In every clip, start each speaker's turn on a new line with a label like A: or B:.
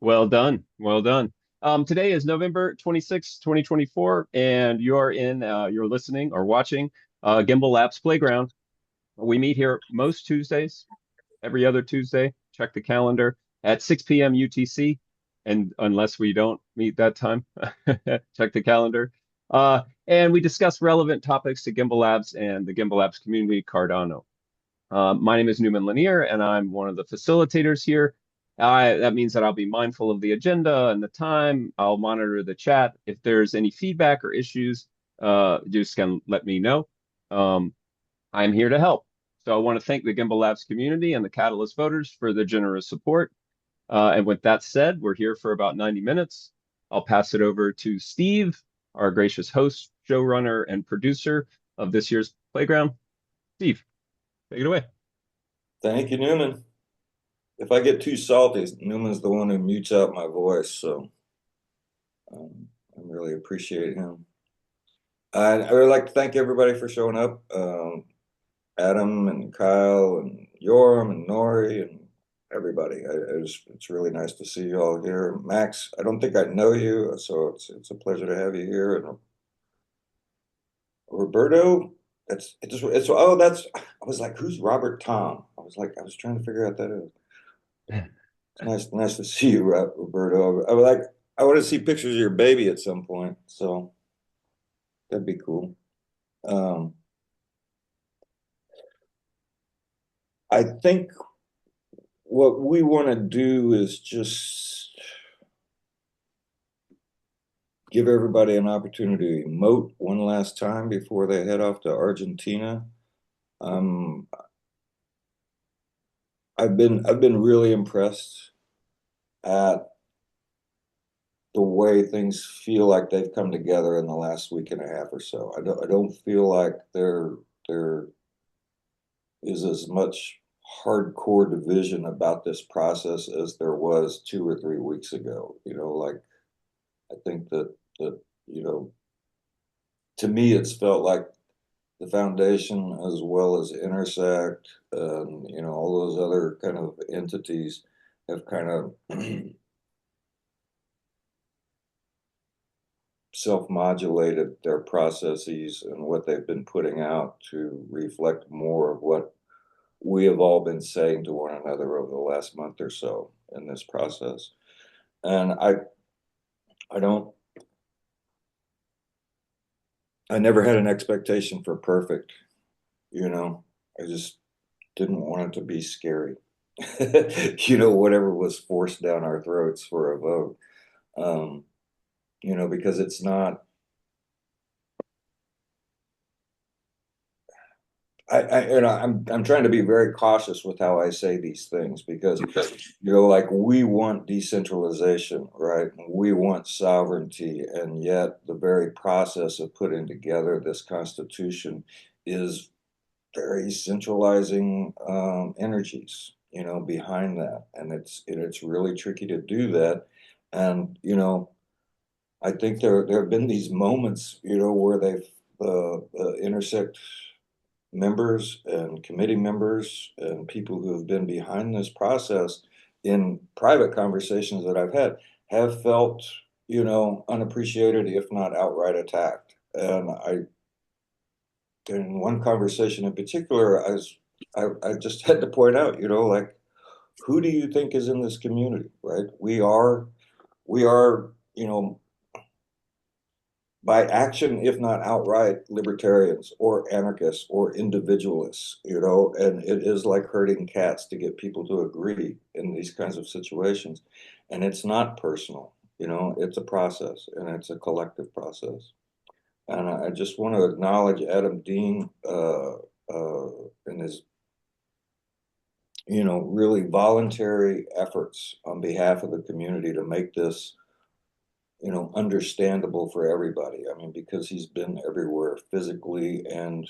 A: Well done. Well done. Today is November 26th, 2024, and you're listening or watching Gimbalabs Playground. We meet here most Tuesdays, every other Tuesday. Check the calendar at 6 p.m. UTC. And unless we don't meet that time, check the calendar. And we discuss relevant topics to Gimbal Labs and the Gimbal Labs community, Cardano. My name is Newman Lanier, and I'm one of the facilitators here. That means that I'll be mindful of the agenda and the time. I'll monitor the chat. If there's any feedback or issues, just can let me know. Um, I'm here to help. So I want to thank the Gimbal Labs community and the Catalyst voters for their generous support. And with that said, we're here for about 90 minutes. I'll pass it over to Steve, our gracious host, showrunner, and producer of this year's playground. Steve, take it away.
B: Thank you, Newman. If I get too salty, Newman's the one who mutes out my voice, so I really appreciate him. I would like to thank everybody for showing up. Adam and Kyle and Yoram and Nori and everybody. It's really nice to see you all here. Max, I don't think I know you, so it's a pleasure to have you here. And Roberto, it's oh that's I was like, who's Robert Tom? I was trying to figure out that is. Nice to see you, Roberto. I want to see pictures of your baby at some point, so that'd be cool. Um, I think what we want to do is just give everybody an opportunity to emote one last time before they head off to Argentina. Um, I've been really impressed at the way things feel like they've come together in the last week and a half or so. I don't feel like there is as much hardcore division about this process as there was 2 or 3 weeks ago. Like I think that to me it's felt like the foundation as well as Intersect and all those other kind of entities have kind of self-modulated their processes and what they've been putting out to reflect more of what we have all been saying to one another over the last month or so in this process. And I don't, I never had an expectation for perfect, you know. I just didn't want it to be scary. Whatever was forced down our throats for a vote. Um, because it's not I'm trying to be very cautious with how I say these things because like we want decentralization, right? We want sovereignty, and yet the very process of putting together this constitution is very centralizing energies, behind that, and it's really tricky to do that. And I think there have been these moments, where they've intersect members and committee members and people who have been behind this process in private conversations that I've had have felt, unappreciated, if not outright attacked. And in one conversation in particular, I just had to point out, like, who do you think is in this community, right? We are, by action, if not outright, libertarians or anarchists or individualists, and it is like herding cats to get people to agree in these kinds of situations. And it's not personal, it's a process and it's a collective process. And I just want to acknowledge Adam Dean and his, really voluntary efforts on behalf of the community to make this understandable for everybody. I mean, because he's been everywhere physically and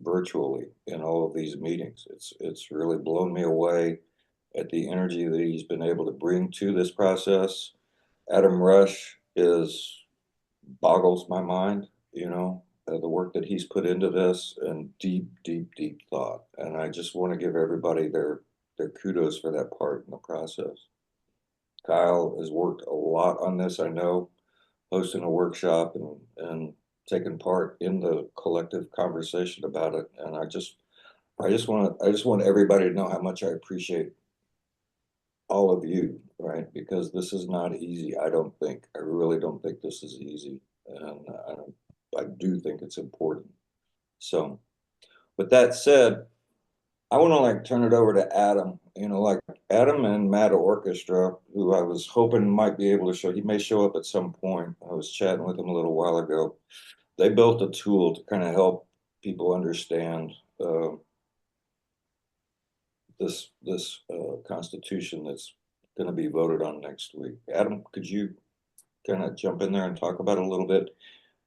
B: virtually in all of these meetings. It's really blown me away at the energy that he's been able to bring to this process. Adam Rush is boggles my mind, the work that he's put into this and deep, deep, deep thought. And I just want to give everybody their kudos for that part in the process. Kyle has worked a lot on this, I know, hosting a workshop and taking part in the collective conversation about it. And I just want everybody to know how much I appreciate all of you, right? Because this is not easy. I don't think. I really don't think this is easy, and I do think it's important. So, with that said, I want to like turn it over to Adam. You know, like Adam and Mad Orchestra, who I was hoping might be able to show. He may show up at some point. I was chatting with him a little while ago. They built a tool to kind of help people understand uh, this constitution that's going to be voted on next week. Adam, could you kind of jump in there and talk about it a little bit?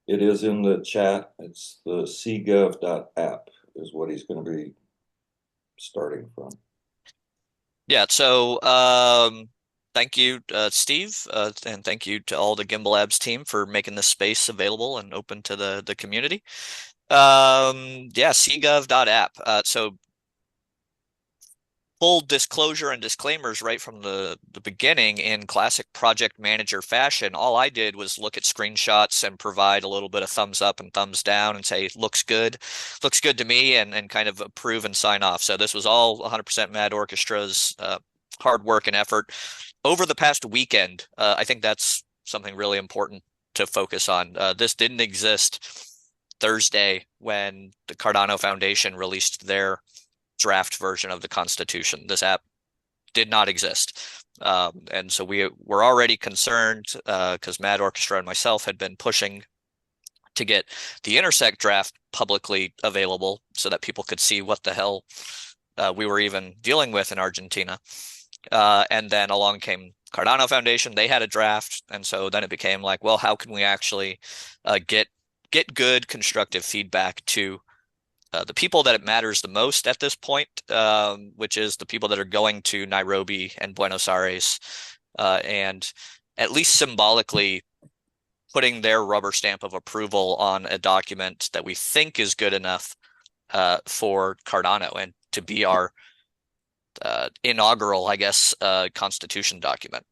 B: It is in the chat. It's the cgov.app is what he's going to be starting from.
C: Yeah, so thank you, Steve, and thank you to all the Gimbalabs team for making this space available and open to the community. Yeah, cgov.app. So full disclosure and disclaimers right from the beginning in classic project manager fashion. All I did was look at screenshots and provide a little bit of thumbs up and thumbs down and say, looks good to me, and kind of approve and sign off. So this was all 100% Mad Orchestra's hard work and effort over the past weekend. I think that's something really important to focus on. This didn't exist Thursday when the Cardano Foundation released their draft version of the Constitution. This app did not exist. And so we were already concerned because Mad Orchestra and myself had been pushing to get the Intersect draft publicly available so that people could see what the hell we were even dealing with in Argentina. And then along came Cardano Foundation. They had a draft. And so then it became like, well, how can we actually get good constructive feedback to the people that it matters the most at this point, which is the people that are going to Nairobi and Buenos Aires, and at least symbolically putting their rubber stamp of approval on a document that we think is good enough for Cardano and to be our inaugural, I guess, constitution document.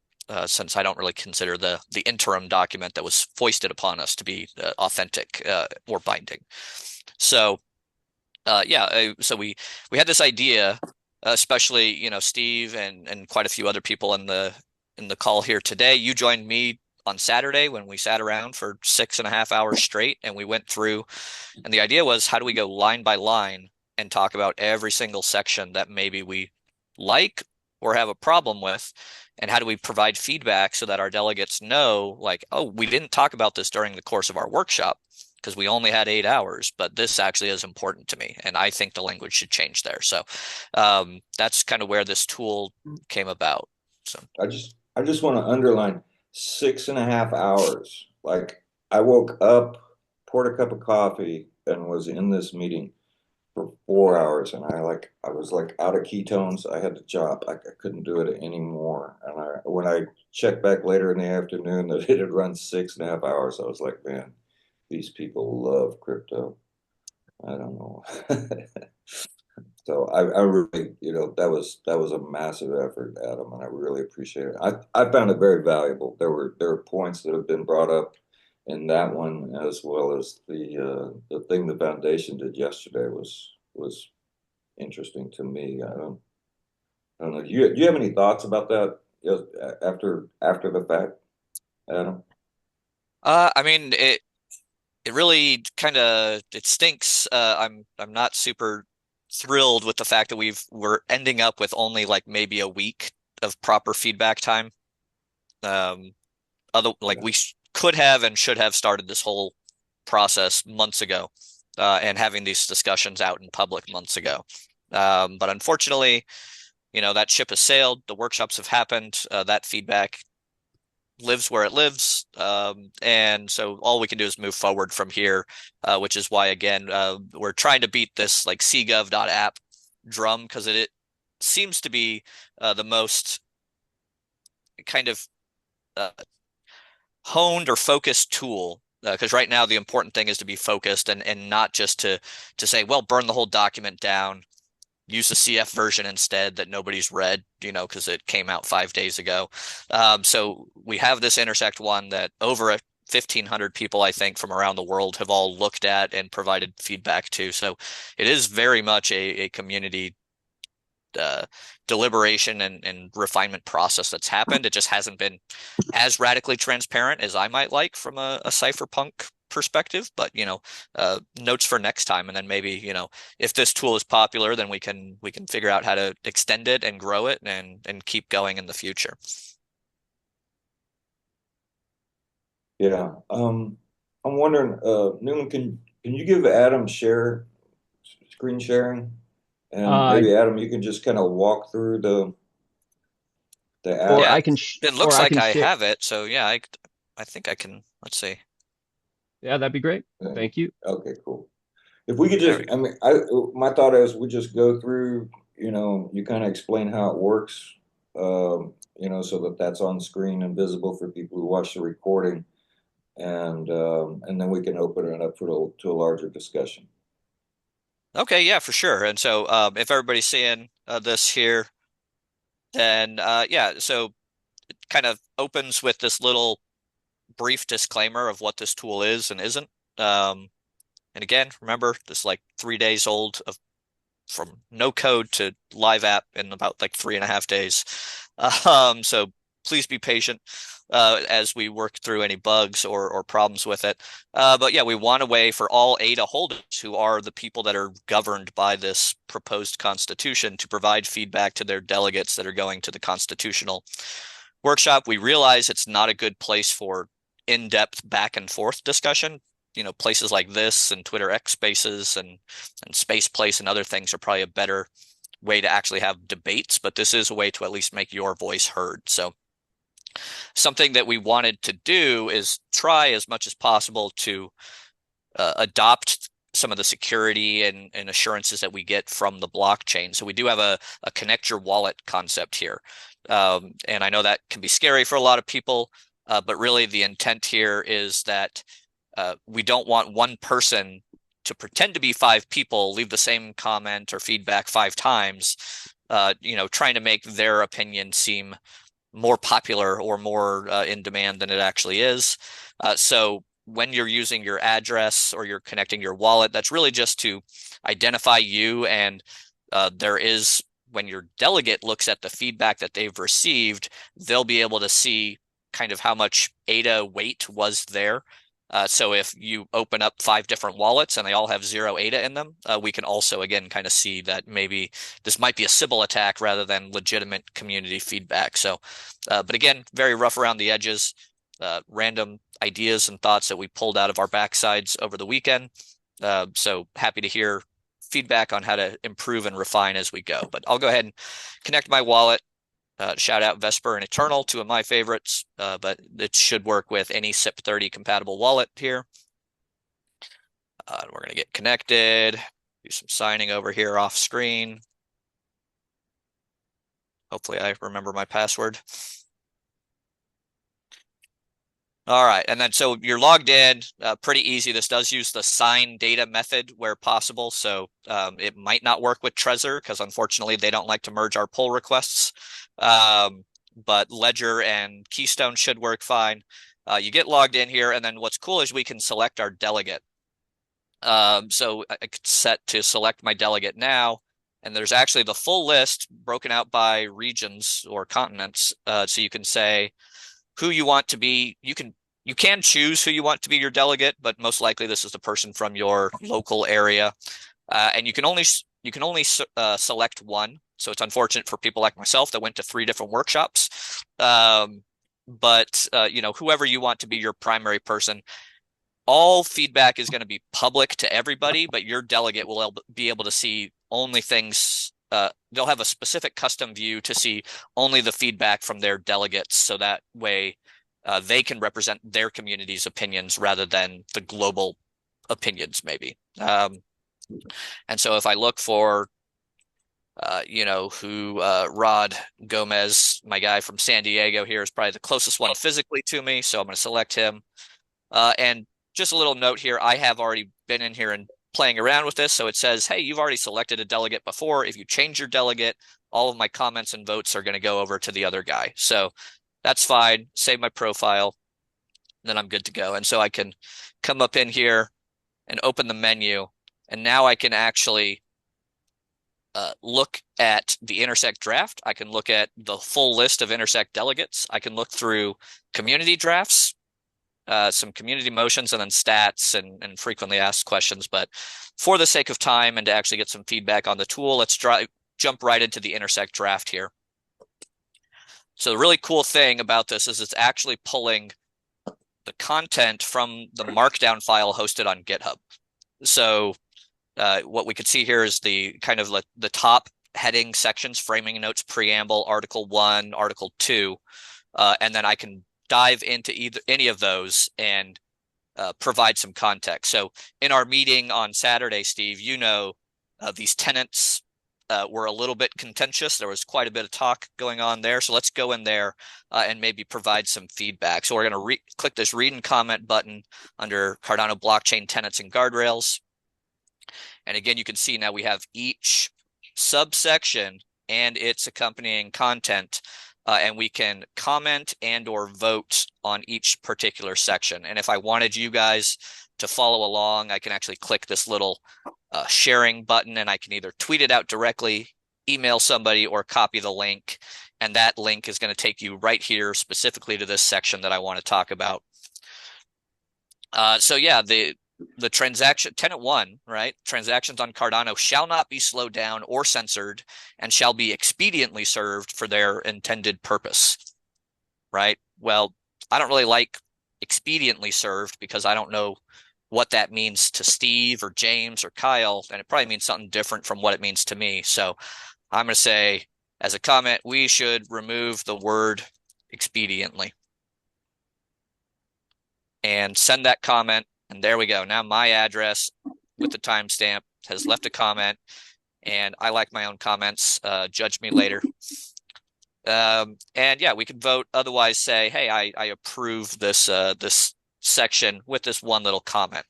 C: Since I don't really consider the interim document that was foisted upon us to be authentic or binding. So so we had this idea, especially Steve and quite a few other people in the call here today. You joined me on Saturday when we sat around for 6.5 hours straight, and we went through. And the idea was, how do we go line by line and talk about every single section that maybe we like or have a problem with, and how do we provide feedback so that our delegates know, like, oh, we didn't talk about this during the course of our workshop because we only had 8 hours, but this actually is important to me, and I think the language should change there. So that's kind of where this tool came about. So
B: I just want to underline 6.5 hours. Like I woke up, poured a cup of coffee, and was in this meeting for 4 hours, and I was like out of ketones. I had to drop. I couldn't do it anymore. And when I checked back later in the afternoon that it had run 6.5 hours, I was like, man, these people love crypto. I don't know. So I really, that was a massive effort, Adam, and I really appreciate it. I found it very valuable. There were points that have been brought up in that one, as well as the thing the foundation did yesterday was interesting to me. I don't know. Do you have any thoughts about that after the fact, Adam?
C: I mean, it really kind of it stinks. I'm not super thrilled with the fact that we're ending up with only like maybe a week of proper feedback time. We could have and should have started this whole process months ago, and having these discussions out in public months ago. But unfortunately, that ship has sailed. The workshops have happened. That feedback lives where it lives. And so all we can do is move forward from here, which is why, again, we're trying to beat this like cgov.app drum, because it seems to be the most kind of honed or focused tool. Because right now the important thing is to be focused and not just to say, well, burn the whole document down. use the CF version instead that nobody's read, because it came out 5 days ago. So we have this Intersect one that over 1,500 people, I think, from around the world have all looked at and provided feedback to. So it is very much a community deliberation and refinement process that's happened. It just hasn't been as radically transparent as I might like from a cypherpunk perspective, but notes for next time. And then maybe, if this tool is popular, then we can figure out how to extend it and grow it and keep going in the future.
B: Yeah. I'm wondering, Newman, can you give Adam screen sharing? And
A: Uh,
B: maybe Adam, you can just kind of walk through the
A: or
B: app.
C: Yeah,
A: I can
C: it
A: or
C: looks
A: I
C: like
A: can
C: I
A: share.
C: have it. So yeah, I think I can, let's see.
A: Yeah, that'd be great. Thank you.
B: Okay, cool. If we could
C: There
B: just,
C: we go.
B: I mean, my thought is we just go through, you kind of explain how it works, so that that's on screen and visible for people who watch the recording, and then we can open it up to a larger discussion.
C: Okay, yeah, for sure. And so if everybody's seeing this here, then yeah, so it kind of opens with this little brief disclaimer of what this tool is and isn't. Um, and again, remember, this is like 3 days old from no code to live app in about like 3.5 days. So please be patient as we work through any bugs or problems with it. But yeah, we want a way for all ADA holders, who are the people that are governed by this proposed constitution, to provide feedback to their delegates that are going to the constitutional workshop. We realize it's not a good place for in-depth back and forth discussion. Places like this and Twitter X Spaces and Space Place and other things are probably a better way to actually have debates, but this is a way to at least make your voice heard. So something that we wanted to do is try as much as possible to adopt some of the security and assurances that we get from the blockchain. So we do have a connect your wallet concept here. And I know that can be scary for a lot of people, but really the intent here is that we don't want one person to pretend to be 5 people, leave the same comment or feedback 5 times, trying to make their opinion seem more popular or more in demand than it actually is. So when you're using your address or you're connecting your wallet, that's really just to identify you. And there is, when your delegate looks at the feedback that they've received, they'll be able to see kind of how much ADA weight was there. So if you open up 5 different wallets and they all have 0 ADA in them, we can also, again, kind of see that maybe this might be a Sybil attack rather than legitimate community feedback. So, but again, very rough around the edges, random ideas and thoughts that we pulled out of our backsides over the weekend. So happy to hear feedback on how to improve and refine as we go. But I'll go ahead and connect my wallet. Shout out Vesper and Eternal, 2 of my favorites, but it should work with any SIP30 compatible wallet here. We're going to get connected, do some signing over here off screen. Hopefully I remember my password. All right, and then so you're logged in, pretty easy. This does use the sign data method where possible, so it might not work with Trezor because unfortunately they don't like to merge our pull requests. But Ledger and Keystone should work fine. You get logged in here, and then what's cool is we can select our delegate. So I could set to select my delegate now, and there's actually the full list broken out by regions or continents. So you can say who you want to be. You can choose who you want to be your delegate, but most likely this is the person from your local area. And you can only select one. So it's unfortunate for people like myself that went to 3 different workshops. But whoever you want to be your primary person, all feedback is going to be public to everybody, but your delegate will be able to see only things. They'll have a specific custom view to see only the feedback from their delegates, so that way they can represent their community's opinions rather than the global opinions, maybe. And so if I look for, Rod Gomez, my guy from San Diego here, is probably the closest one physically to me, so I'm going to select him. And just a little note here, I have already been in here and playing around with this. So it says, hey, you've already selected a delegate before. If you change your delegate, all of my comments and votes are going to go over to the other guy. So that's fine. Save my profile. Then I'm good to go. And so I can come up in here and open the menu. And now I can actually look at the Intersect draft. I can look at the full list of Intersect delegates. I can look through community drafts, some community motions, and then stats and frequently asked questions. But for the sake of time and to actually get some feedback on the tool, let's jump right into the Intersect draft here. So the really cool thing about this is it's actually pulling the content from the markdown file hosted on GitHub. So what we could see here is the kind of the top heading sections: framing notes, preamble, article 1, article 2, and then I can dive into any of those and provide some context. So in our meeting on Saturday, Steve, these tenants were a little bit contentious. There was quite a bit of talk going on there. So let's go in there and maybe provide some feedback. So we're going to click this read and comment button under Cardano blockchain tenants and guardrails. And again, you can see now we have each subsection and its accompanying content, and we can comment and or vote on each particular section. And if I wanted you guys to follow along, I can actually click this little sharing button, and I can either tweet it out directly, email somebody, or copy the link. And that link is going to take you right here specifically to this section that I want to talk about. So yeah, the transaction, tenant 1, right? Transactions on Cardano shall not be slowed down or censored and shall be expediently served for their intended purpose, right? Well, I don't really like expediently served because I don't know what that means to Steve or James or Kyle, and it probably means something different from what it means to me. So I'm going to say, as a comment, we should remove the word expediently and send that comment. And there we go. Now my address with the timestamp has left a comment, and I like my own comments. Judge me later. And yeah, we can vote. Otherwise, say, hey, I approve this this section with this one little comment.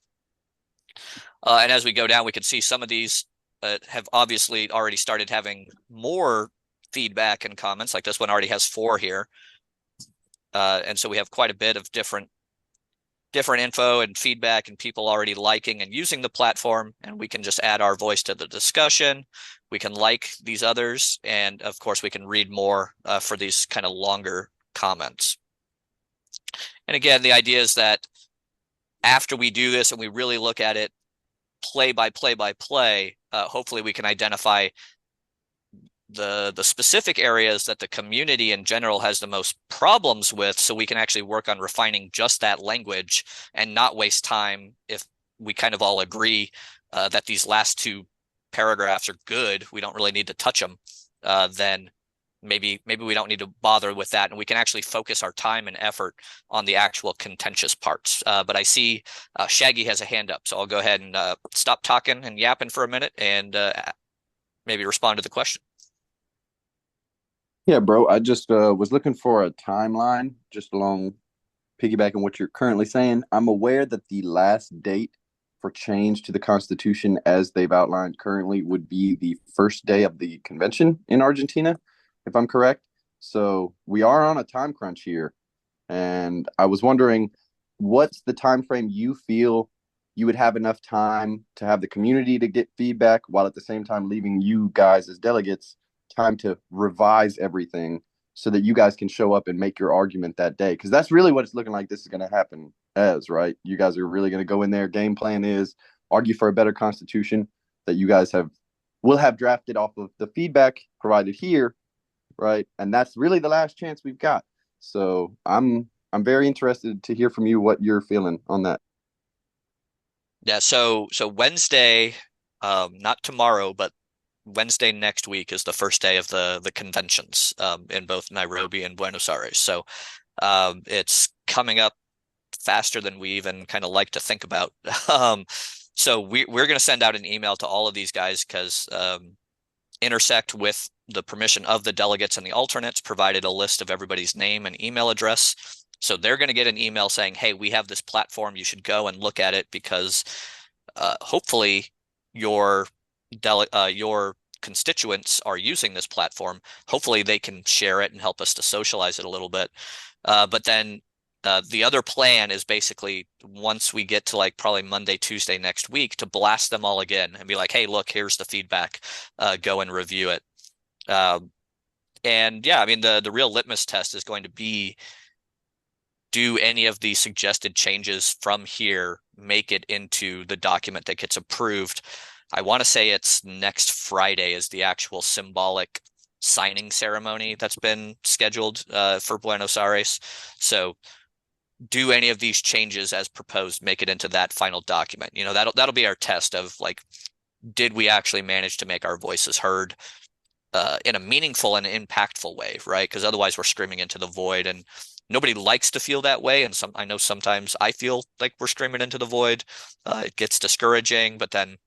C: And as we go down, we can see some of these have obviously already started having more feedback and comments. Like this one already has 4 here. And so we have quite a bit of different info and feedback and people already liking and using the platform, and we can just add our voice to the discussion. We can like these others, and of course we can read more for these kind of longer comments. And again, the idea is that after we do this and we really look at it play by play, hopefully we can identify the specific areas that the community in general has the most problems with, so we can actually work on refining just that language and not waste time. If we kind of all agree that these last 2 paragraphs are good, we don't really need to touch them, then maybe we don't need to bother with that, and we can actually focus our time and effort on the actual contentious parts. But I see Shaggy has a hand up, so I'll go ahead and stop talking and yapping for a minute and maybe respond to the question.
D: Yeah, bro. I just was looking for a timeline just along piggybacking what you're currently saying. I'm aware that the last date for change to the Constitution, as they've outlined currently, would be the first day of the convention in Argentina, if I'm correct. So we are on a time crunch here. And I was wondering, what's the time frame you feel you would have enough time to have the community to get feedback, while at the same time leaving you guys as delegates time to revise everything so that you guys can show up and make your argument that day? Because that's really what it's looking like this is going to happen as, right? You guys are really going to go in there. Game plan is argue for a better constitution that you guys will have drafted off of the feedback provided here, right? And that's really the last chance we've got. So I'm very interested to hear from you what you're feeling on that.
C: Yeah, so Wednesday, not tomorrow, but Wednesday next week is the first day of the conventions in both Nairobi and Buenos Aires. So it's coming up faster than we even kind of like to think about. So we're going to send out an email to all of these guys because Intersect, with the permission of the delegates and the alternates, provided a list of everybody's name and email address. So they're going to get an email saying, hey, we have this platform. You should go and look at it because hopefully your constituents are using this platform, hopefully they can share it and help us to socialize it a little bit. But then the other plan is basically once we get to like probably Monday, Tuesday next week to blast them all again and be like, hey, look, here's the feedback. Go and review it. And yeah, I mean, the real litmus test is going to be, do any of the suggested changes from here make it into the document that gets approved? I want to say it's next Friday is the actual symbolic signing ceremony that's been scheduled for Buenos Aires. So do any of these changes as proposed make it into that final document? You know, that'll be our test of like, did we actually manage to make our voices heard in a meaningful and impactful way, right? Because otherwise we're screaming into the void, and nobody likes to feel that way. And I know sometimes I feel like we're screaming into the void. It gets discouraging, but then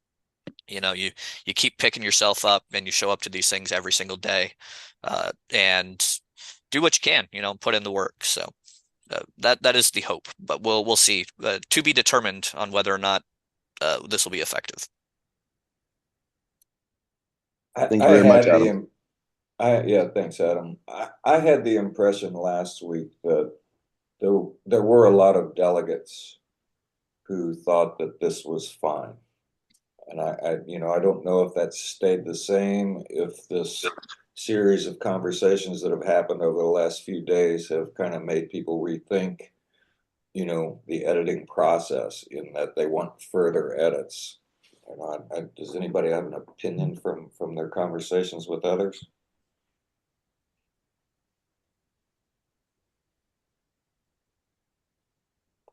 C: you keep picking yourself up and you show up to these things every single day, and do what you can, put in the work. So that is the hope, but we'll see. To be determined on whether or not this will be effective.
D: Thank you very much,
B: had
D: Adam.
B: yeah, thanks, Adam. I had the impression last week that there were a lot of delegates who thought that this was fine. And I don't know if that's stayed the same, if this series of conversations that have happened over the last few days have kind of made people rethink, the editing process in that they want further edits. Does anybody have an opinion from their conversations with others?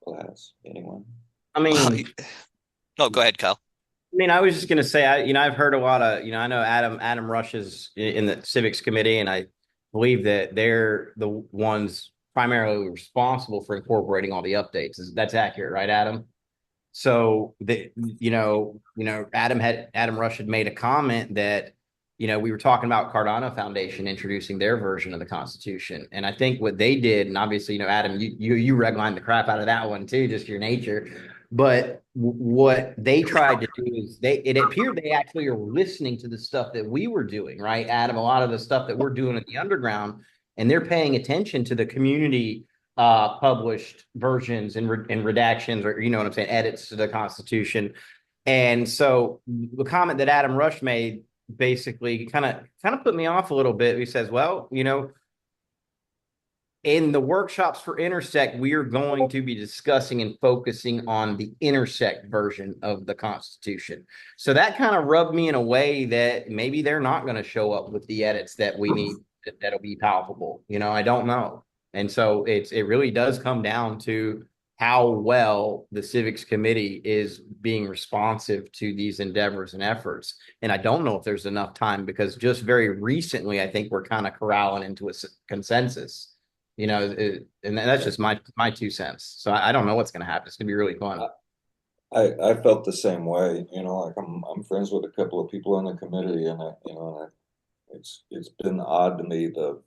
B: Class, anyone?
E: I mean,
C: No, go ahead, Kyle.
E: I was just gonna say, I've heard a lot of, I know Adam Rush is in the civics committee, and I believe that they're the ones primarily responsible for incorporating all the updates. That's accurate, right, Adam? So Adam Rush had made a comment that, we were talking about Cardano Foundation introducing their version of the Constitution. And I think what they did, and obviously, Adam, you redlined the crap out of that one too, just your nature. But what they tried to do is it appeared they actually are listening to the stuff that we were doing, right, Adam? A lot of the stuff that we're doing at the underground, and they're paying attention to the community published versions and redactions, or what I'm saying, edits to the Constitution. And so the comment that Adam Rush made basically kind of put me off a little bit. He says, well, in the workshops for Intersect, we are going to be discussing and focusing on the Intersect version of the Constitution. So that kind of rubbed me in a way that maybe they're not going to show up with the edits that we need that'll be palpable. I don't know. And so it really does come down to how well the civics committee is being responsive to these endeavors and efforts. And I don't know if there's enough time, because just very recently, I think we're kind of corralling into a consensus. And that's just my 2 cents. So I don't know what's going to happen. It's going to be really fun.
B: I felt the same way. Like I'm friends with a couple of people on the committee, and it's been odd to me the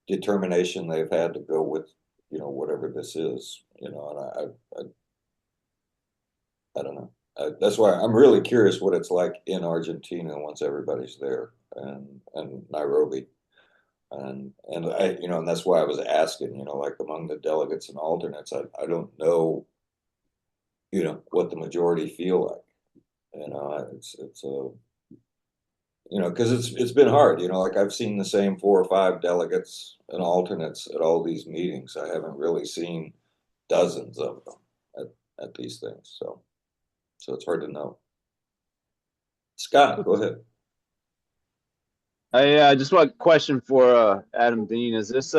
B: determination they've had to go with whatever this is. And I don't know. That's why I'm really curious what it's like in Argentina once everybody's there, and Nairobi, and and that's why I was asking, like among the delegates and alternates, I don't know, what the majority feel like. It's a because it's been hard, like I've seen the same 4 or 5 delegates and alternates at all these meetings. I haven't really seen dozens of them at these things, so it's hard to know. Scott, go ahead.
F: I just want a question for Adam Dean. Is this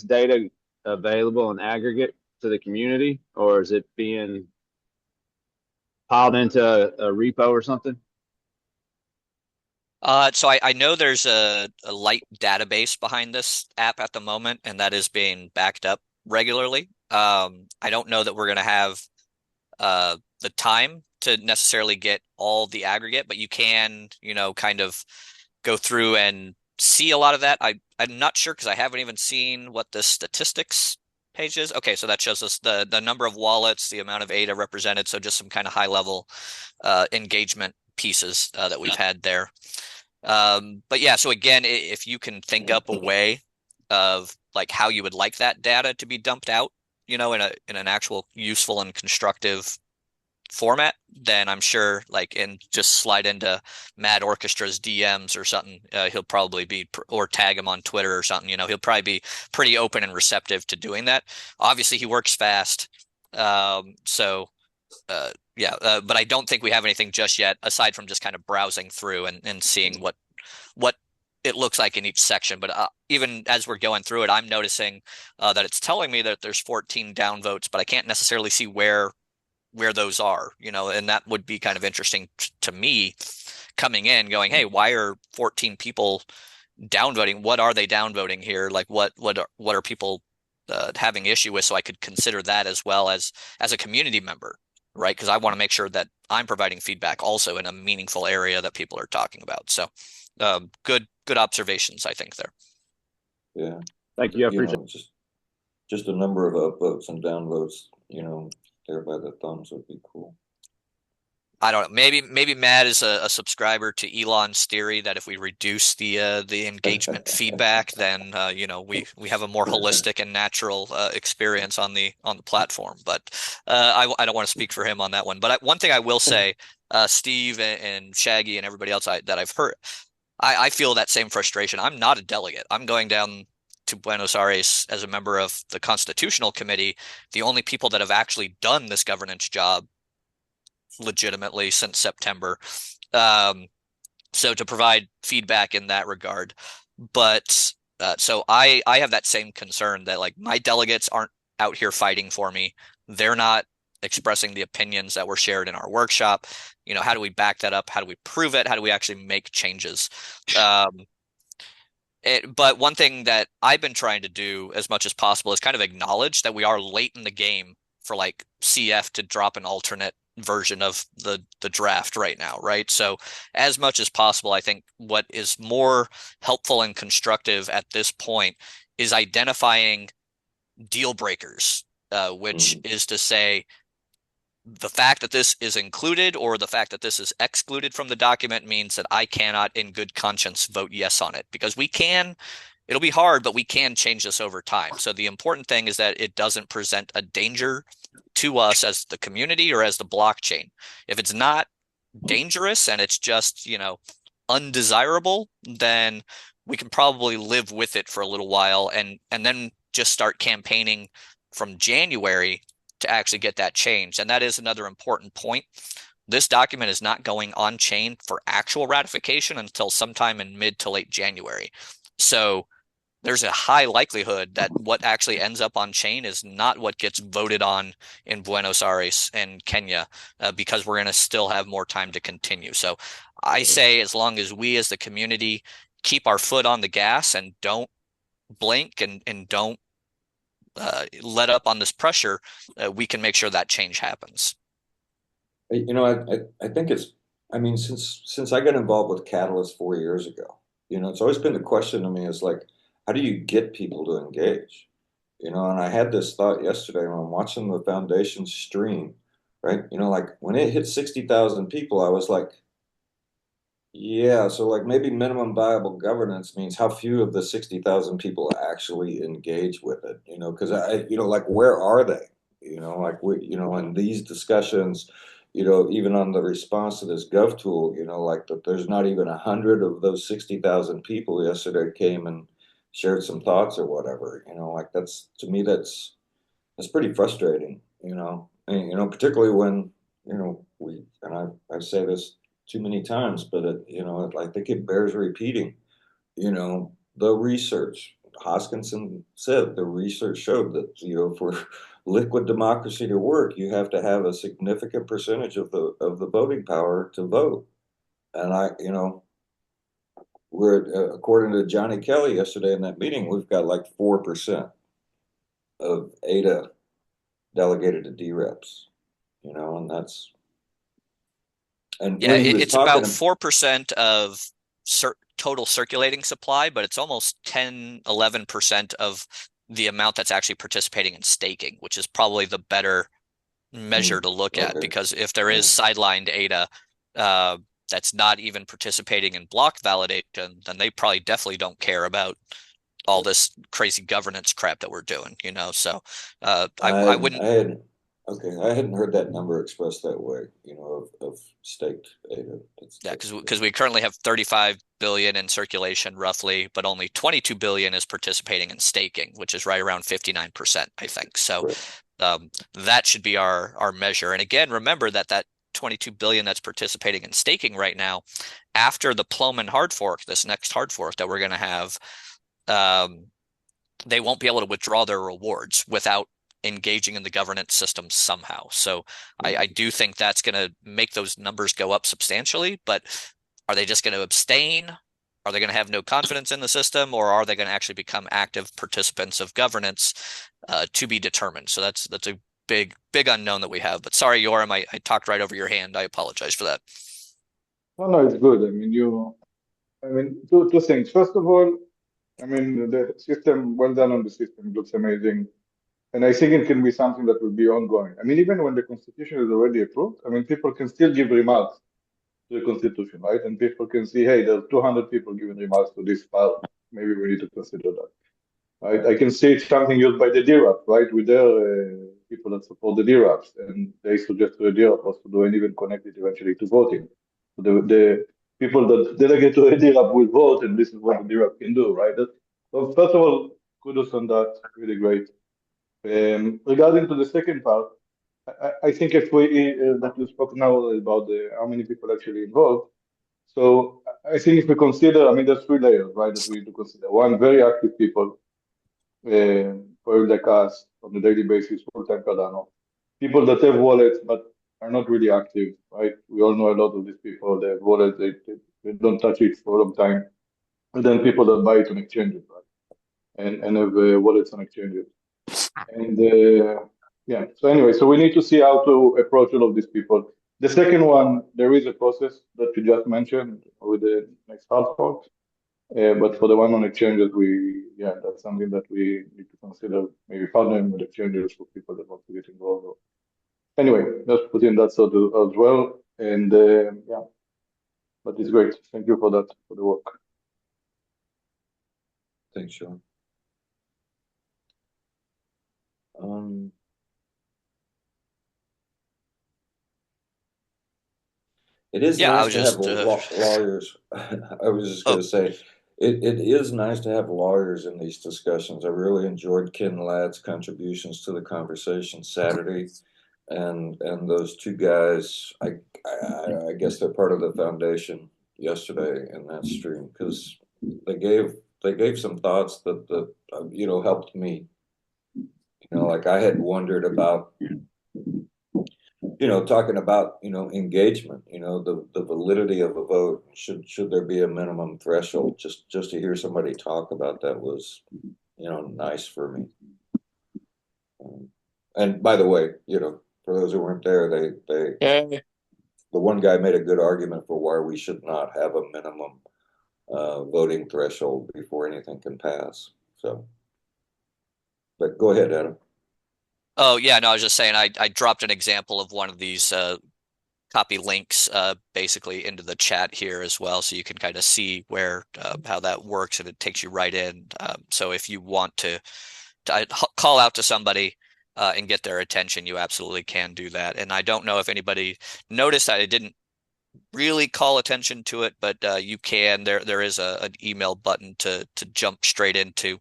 F: data available in aggregate to the community, or is it being piled into a repo or something?
C: So I know there's a light database behind this app at the moment, and that is being backed up regularly. I don't know that we're going to have the time to necessarily get all the aggregate, but you can, kind of go through and see a lot of that. I'm not sure, because I haven't even seen what the statistics pages. Okay, so that shows us the number of wallets, the amount of ADA represented. So just some kind of high level engagement pieces that we've had there. But yeah, so again, if you can think up a way of like how you would like that data to be dumped out, you know, in an actual useful and constructive format, then I'm sure like and just slide into Mad Orchestra's DMs or something. He'll probably be, or tag him on Twitter or something. You know, he'll probably be pretty open and receptive to doing that. Obviously, he works fast, yeah, but I don't think we have anything just yet, aside from just kind of browsing through and seeing what it looks like in each section. But even as we're going through it, I'm noticing that it's telling me that there's 14 downvotes, but I can't necessarily see where those are, you know, and that would be kind of interesting to me coming in going, hey, why are 14 people downvoting? What are they downvoting here? Like what are people having issue with? So I could consider that as well as a community member, right? Because I want to make sure that I'm providing feedback also in a meaningful area that people are talking about. So good observations, I think there.
B: Yeah.
F: Thank you. I appreciate
B: it. Just a number of upvotes and downvotes, you know, there by the thumbs would be cool.
C: I don't know. Maybe Matt is a subscriber to Elon's theory that if we reduce the engagement feedback, then you know we have a more holistic and natural experience on the platform. But I don't want to speak for him on that one. But one thing I will say, Steve and Shaggy and everybody else that I've heard, I feel that same frustration. I'm not a delegate. I'm going down to Buenos Aires as a member of the Constitutional Committee. The only people that have actually done this governance job legitimately since September. So to provide feedback in that regard. But so I have that same concern that like my delegates aren't out here fighting for me. They're not expressing the opinions that were shared in our workshop. You know, how do we back that up? How do we prove it? How do we actually make changes? But one thing that I've been trying to do as much as possible is kind of acknowledge that we are late in the game for like CF to drop an alternate version of the draft right now, right? So as much as possible, I think what is more helpful and constructive at this point is identifying deal breakers, which is to say the fact that this is included or the fact that this is excluded from the document means that I cannot in good conscience vote yes on it, because it'll be hard, but we can change this over time. So the important thing is that it doesn't present a danger to us as the community or as the blockchain. If it's not dangerous and it's just, you know, undesirable, then we can probably live with it for a little while and then just start campaigning from January to actually get that changed. And that is another important point. This document is not going on chain for actual ratification until sometime in mid to late January. So there's a high likelihood that what actually ends up on chain is not what gets voted on in Buenos Aires and Kenya, because we're going to still have more time to continue. So I say as long as we as the community keep our foot on the gas and don't blink and don't let up on this pressure, we can make sure that change happens.
B: You know, I think I mean, since I got involved with Catalyst 4 years ago, you know, it's always been the question to me is like, how do you get people to engage? You know, and I had this thought yesterday when I'm watching the foundation stream, right? You know, like when it hit 60,000 people, I was like, yeah, so like maybe minimum viable governance means how few of the 60,000 people actually engage with it, you know, because you know, like where are they? You know, like you know, in these discussions, you know, even on the response to this Gov tool, you know, like that there's not even 100 of those 60,000 people yesterday came and shared some thoughts or whatever, you know, like to me, that's pretty frustrating, you know, and, you know, particularly when, you know, I say this too many times, but you know, I think it bears repeating. You know, the research Hoskinson said the research showed that, you know, for liquid democracy to work, you have to have a significant percentage of the voting power to vote. And you know, we're according to Johnny Kelly yesterday in that meeting, we've got like 4% of ADA delegated to DREPs. You know, and that's. And
C: yeah,
B: it's
C: about 4% of total circulating supply, but it's almost 10, 11% of the amount that's actually participating in staking, which is probably the better measure to look at, because if there is sidelined ADA that's not even participating in block validation, then they probably definitely don't care about all this crazy governance crap that we're doing, So I wouldn't.
B: I hadn't heard that number expressed that way, of staked ADA.
C: Yeah, because we currently have 35 billion in circulation roughly, but only 22 billion is participating in staking, which is right around 59%, I think. So that should be our measure. And again, remember that 22 billion that's participating in staking right now, after the Plomin hard fork, this next hard fork that we're going to have, they won't be able to withdraw their rewards without engaging in the governance system somehow. So I do think that's going to make those numbers go up substantially, but are they just going to abstain? Are they going to have no confidence in the system, or are they going to actually become active participants of governance, to be determined? So that's a big unknown that we have. But sorry, Yoram, I talked right over your hand. I apologize for that.
G: No, it's good. Two things. First of all, the system, well done on the system, it looks amazing. And I think it can be something that will be ongoing. Even when the Constitution is already approved, people can still give remarks to the Constitution, right? And people can see, hey, there's 200 people giving remarks to this part. Maybe we need to consider that. Right? I can see it's something used by the DRAP, right? With their people that support the DRAPs, and they suggest to the DRAP also to and even connect it eventually to voting. So the people that delegate to a DRAP will vote, and this is what the DRAP can do, right? So first of all, kudos on that, really great. Regarding to the second part, I think if we that you spoke now about how many people actually involved. So I think if we consider, there's three layers, right, that we need to consider. One, very active people, probably like us on a daily basis, full-time Cardano. People that have wallets but are not really active, right? We all know a lot of these people. They have wallets, they don't touch it for a long time. And then people that buy it on exchanges, right? And have wallets on exchanges. And so anyway, so we need to see how to approach all of these people. The second one, there is a process that you just mentioned with the next hard fork. But for the one on exchanges, that's something that we need to consider, maybe partnering with exchanges for people that want to get involved. Anyway, let's put in that sort of as well. And but it's great. Thank you for that, for the work.
B: Thanks, Sean. It is nice to have lawyers. I was just going to say, it is nice to have lawyers in these discussions. I really enjoyed Ken Ladd's contributions to the conversation Saturday, and those two guys. I guess they're part of the foundation yesterday in that stream, because they gave some thoughts that helped me. Like I had wondered about, talking about, engagement, the validity of a vote. Should there be a minimum threshold? Just to hear somebody talk about that was, nice for me. And by the way, for those who weren't there, the one guy made a good argument for why we should not have a minimum voting threshold before anything can pass. So, but go ahead, Adam.
C: Oh, yeah, no, I was just saying I dropped an example of one of these copy links basically into the chat here as well, so you can kind of see where how that works, and it takes you right in. So if you want to call out to somebody and get their attention, you absolutely can do that. And I don't know if anybody noticed that I didn't really call attention to it, but you can. There is an email button to jump straight into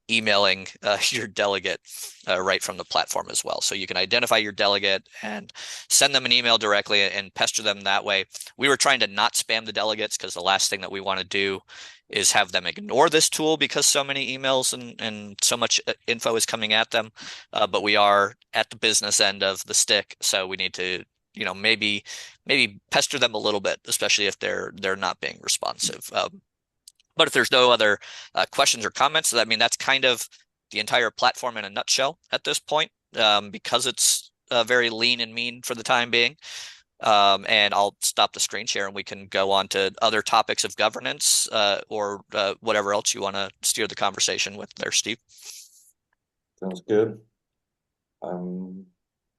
C: emailing your delegate right from the platform as well. So you can identify your delegate and send them an email directly and pester them that way. We were trying to not spam the delegates, because the last thing that we want to do is have them ignore this tool because so many emails and so much info is coming at them. But we are at the business end of the stick, so we need to maybe pester them a little bit, especially if they're not being responsive. But if there's no other questions or comments, that's kind of the entire platform in a nutshell at this point, because it's very lean and mean for the time being. And I'll stop the screen share and we can go on to other topics of governance or whatever else you want to steer the conversation with there, Steve.
B: Sounds good. I'm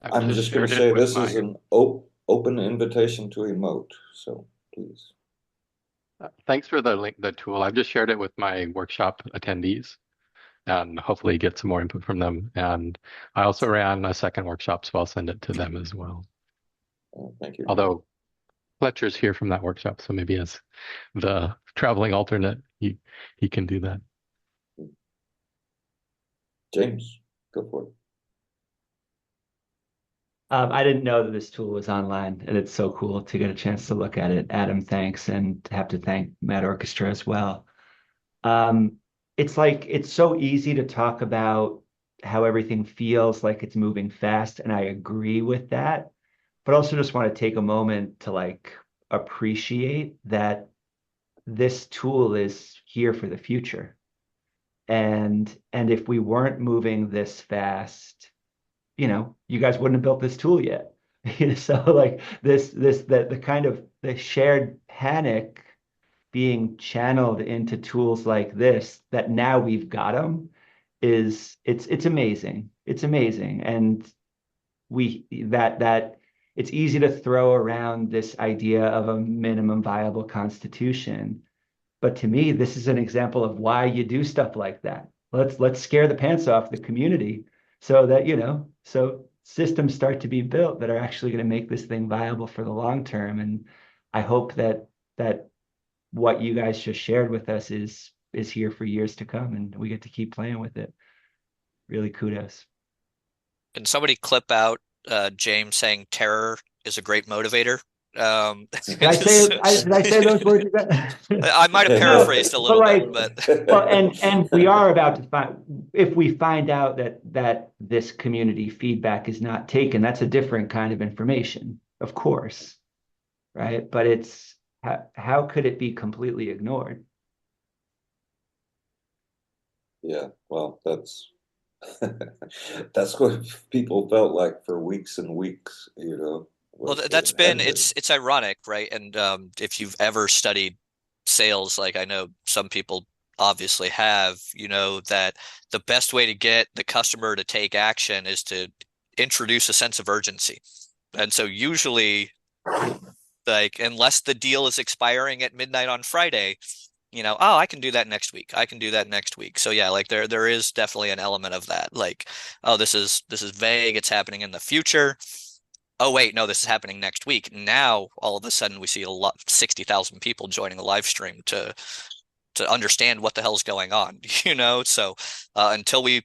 H: I've just
B: just going to
H: shared it
B: say
H: with
B: this is
H: my.
B: an open invitation to emote. So please.
H: Thanks for the link, the tool. I've just shared it with my workshop attendees and hopefully get some more input from them. And I also ran a second workshop, so I'll send it to them as well.
B: Thank you.
H: Although Fletcher's here from that workshop, so maybe as the traveling alternate, he can do that.
B: James, go for it.
I: I didn't know that this tool was online, and it's so cool to get a chance to look at it. Adam, thanks, and have to thank Mad Orchestra as well. It's like it's so easy to talk about how everything feels like it's moving fast, and I agree with that. But also just want to take a moment to like appreciate that this tool is here for the future. And if we weren't moving this fast, you guys wouldn't have built this tool yet. So like the kind of the shared panic being channeled into tools like this that now we've got them it's amazing. It's amazing. And that it's easy to throw around this idea of a minimum viable constitution. But to me, this is an example of why you do stuff like that. Let's scare the pants off the community so that, so systems start to be built that are actually going to make this thing viable for the long term. And I hope that what you guys just shared with us is here for years to come, and we get to keep playing with it. Really kudos.
C: Can somebody clip out James saying terror is a great motivator?
I: Did I say those words again?
C: I might have paraphrased a
I: No,
C: little
I: but
C: bit, but
I: well, and we are about to if we find out that this community feedback is not taken, that's a different kind of information, of course, right? But it's how could it be completely ignored?
B: Yeah, well, that's that's what people felt like for weeks and weeks,
C: well,
B: was
C: that's
B: it had
C: been
B: been.
C: it's ironic, right? And if you've ever studied sales, like I know some people obviously have, that the best way to get the customer to take action is to introduce a sense of urgency. And so usually, like, unless the deal is expiring at midnight on Friday, oh, I can do that next week. I can do that next week. So yeah, like there is definitely an element of that. Like, oh, this is vague. It's happening in the future. Oh wait, no, this is happening next week. Now all of a sudden we see 60,000 people joining the live stream to understand what the hell's going on, So until we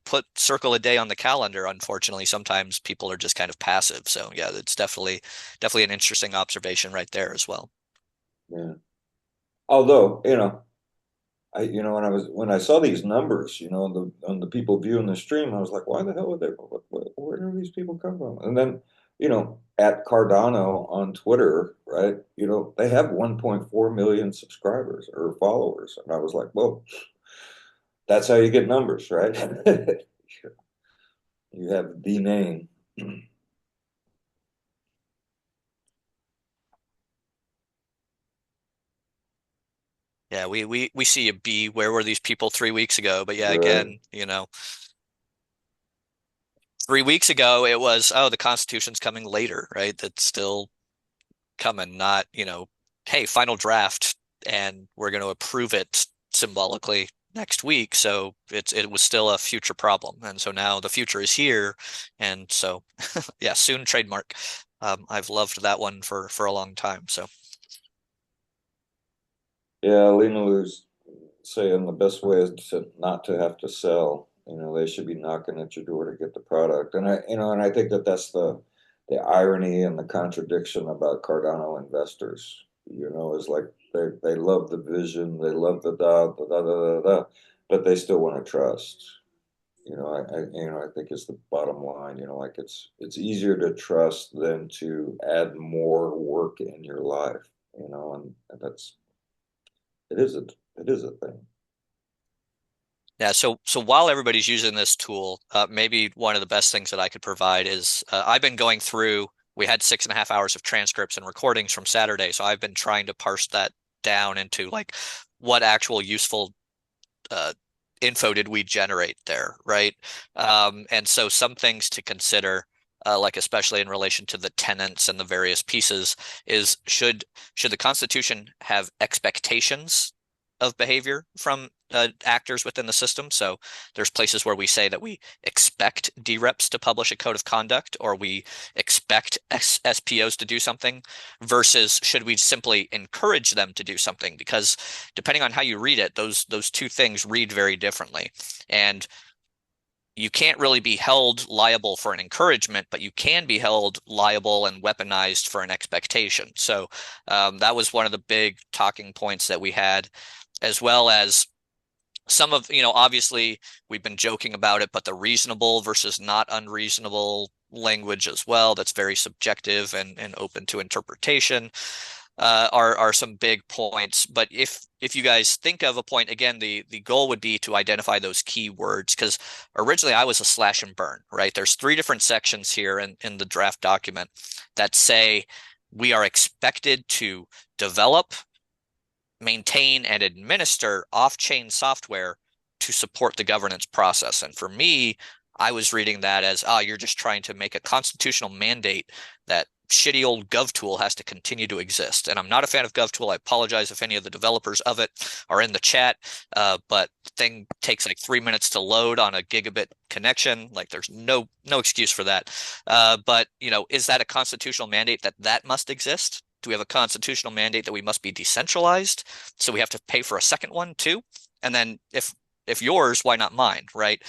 C: put circle a day on the calendar, unfortunately, sometimes people are just kind of passive. So yeah, it's definitely an interesting observation right there as well.
B: Yeah. Although, when I saw these numbers, on the people viewing the stream, I was like, why the hell would where do these people come from? And then, at Cardano on Twitter, right? They have 1.4 million subscribers or followers. And I was like, well, that's how you get numbers, right? You have the name.
C: Yeah, we see a B. Where were these people 3 weeks ago? But yeah,
B: Right.
C: again, 3 weeks ago it was, oh, the Constitution's coming later, right? That's still coming, not, hey, final draft, and we're going to approve it symbolically next week. So it was still a future problem. And so now the future is here. And so yeah, soon trademark. I've loved that one for a long time. So
B: Yeah, Lena Lou's saying the best way is not to have to sell. They should be knocking at your door to get the product. And I think that's the irony and the contradiction about Cardano investors. Is like they love the vision, they love the da, but they still want to trust. I think is the bottom line. Like it's easier to trust than to add more work in your life. And that's it is a thing.
C: yeah, so while everybody's using this tool, maybe one of the best things that I could provide is I've been going through. We had 6.5 hours of transcripts and recordings from Saturday, so I've been trying to parse that down into like what actual useful info did we generate there, right? And so some things to consider, like especially in relation to the tenants and the various pieces, is should the Constitution have expectations of behavior from actors within the system? So there's places where we say that we expect DREPs to publish a code of conduct, or we expect SPOs to do something, versus should we simply encourage them to do something? Because depending on how you read it, those two things read very differently. And you can't really be held liable for an encouragement, but you can be held liable and weaponized for an expectation. So that was one of the big talking points that we had, as well as some of, obviously we've been joking about it, but the reasonable versus not unreasonable language as well, that's very subjective and open to interpretation, are some big points. But if you guys think of a point, again, the goal would be to identify those key words, because originally I was a slash and burn, right? There's 3 different sections here in the draft document that say we are expected to develop, maintain, and administer off-chain software to support the governance process. And for me, I was reading that as, you're just trying to make a constitutional mandate that shitty old GovTool has to continue to exist. And I'm not a fan of GovTool. I apologize if any of the developers of it are in the chat, but the thing takes like 3 minutes to load on a gigabit connection. Like there's no excuse for that. But is that a constitutional mandate that must exist? Do we have a constitutional mandate that we must be decentralized, so we have to pay for a second one too? And then if yours, why not mine, right?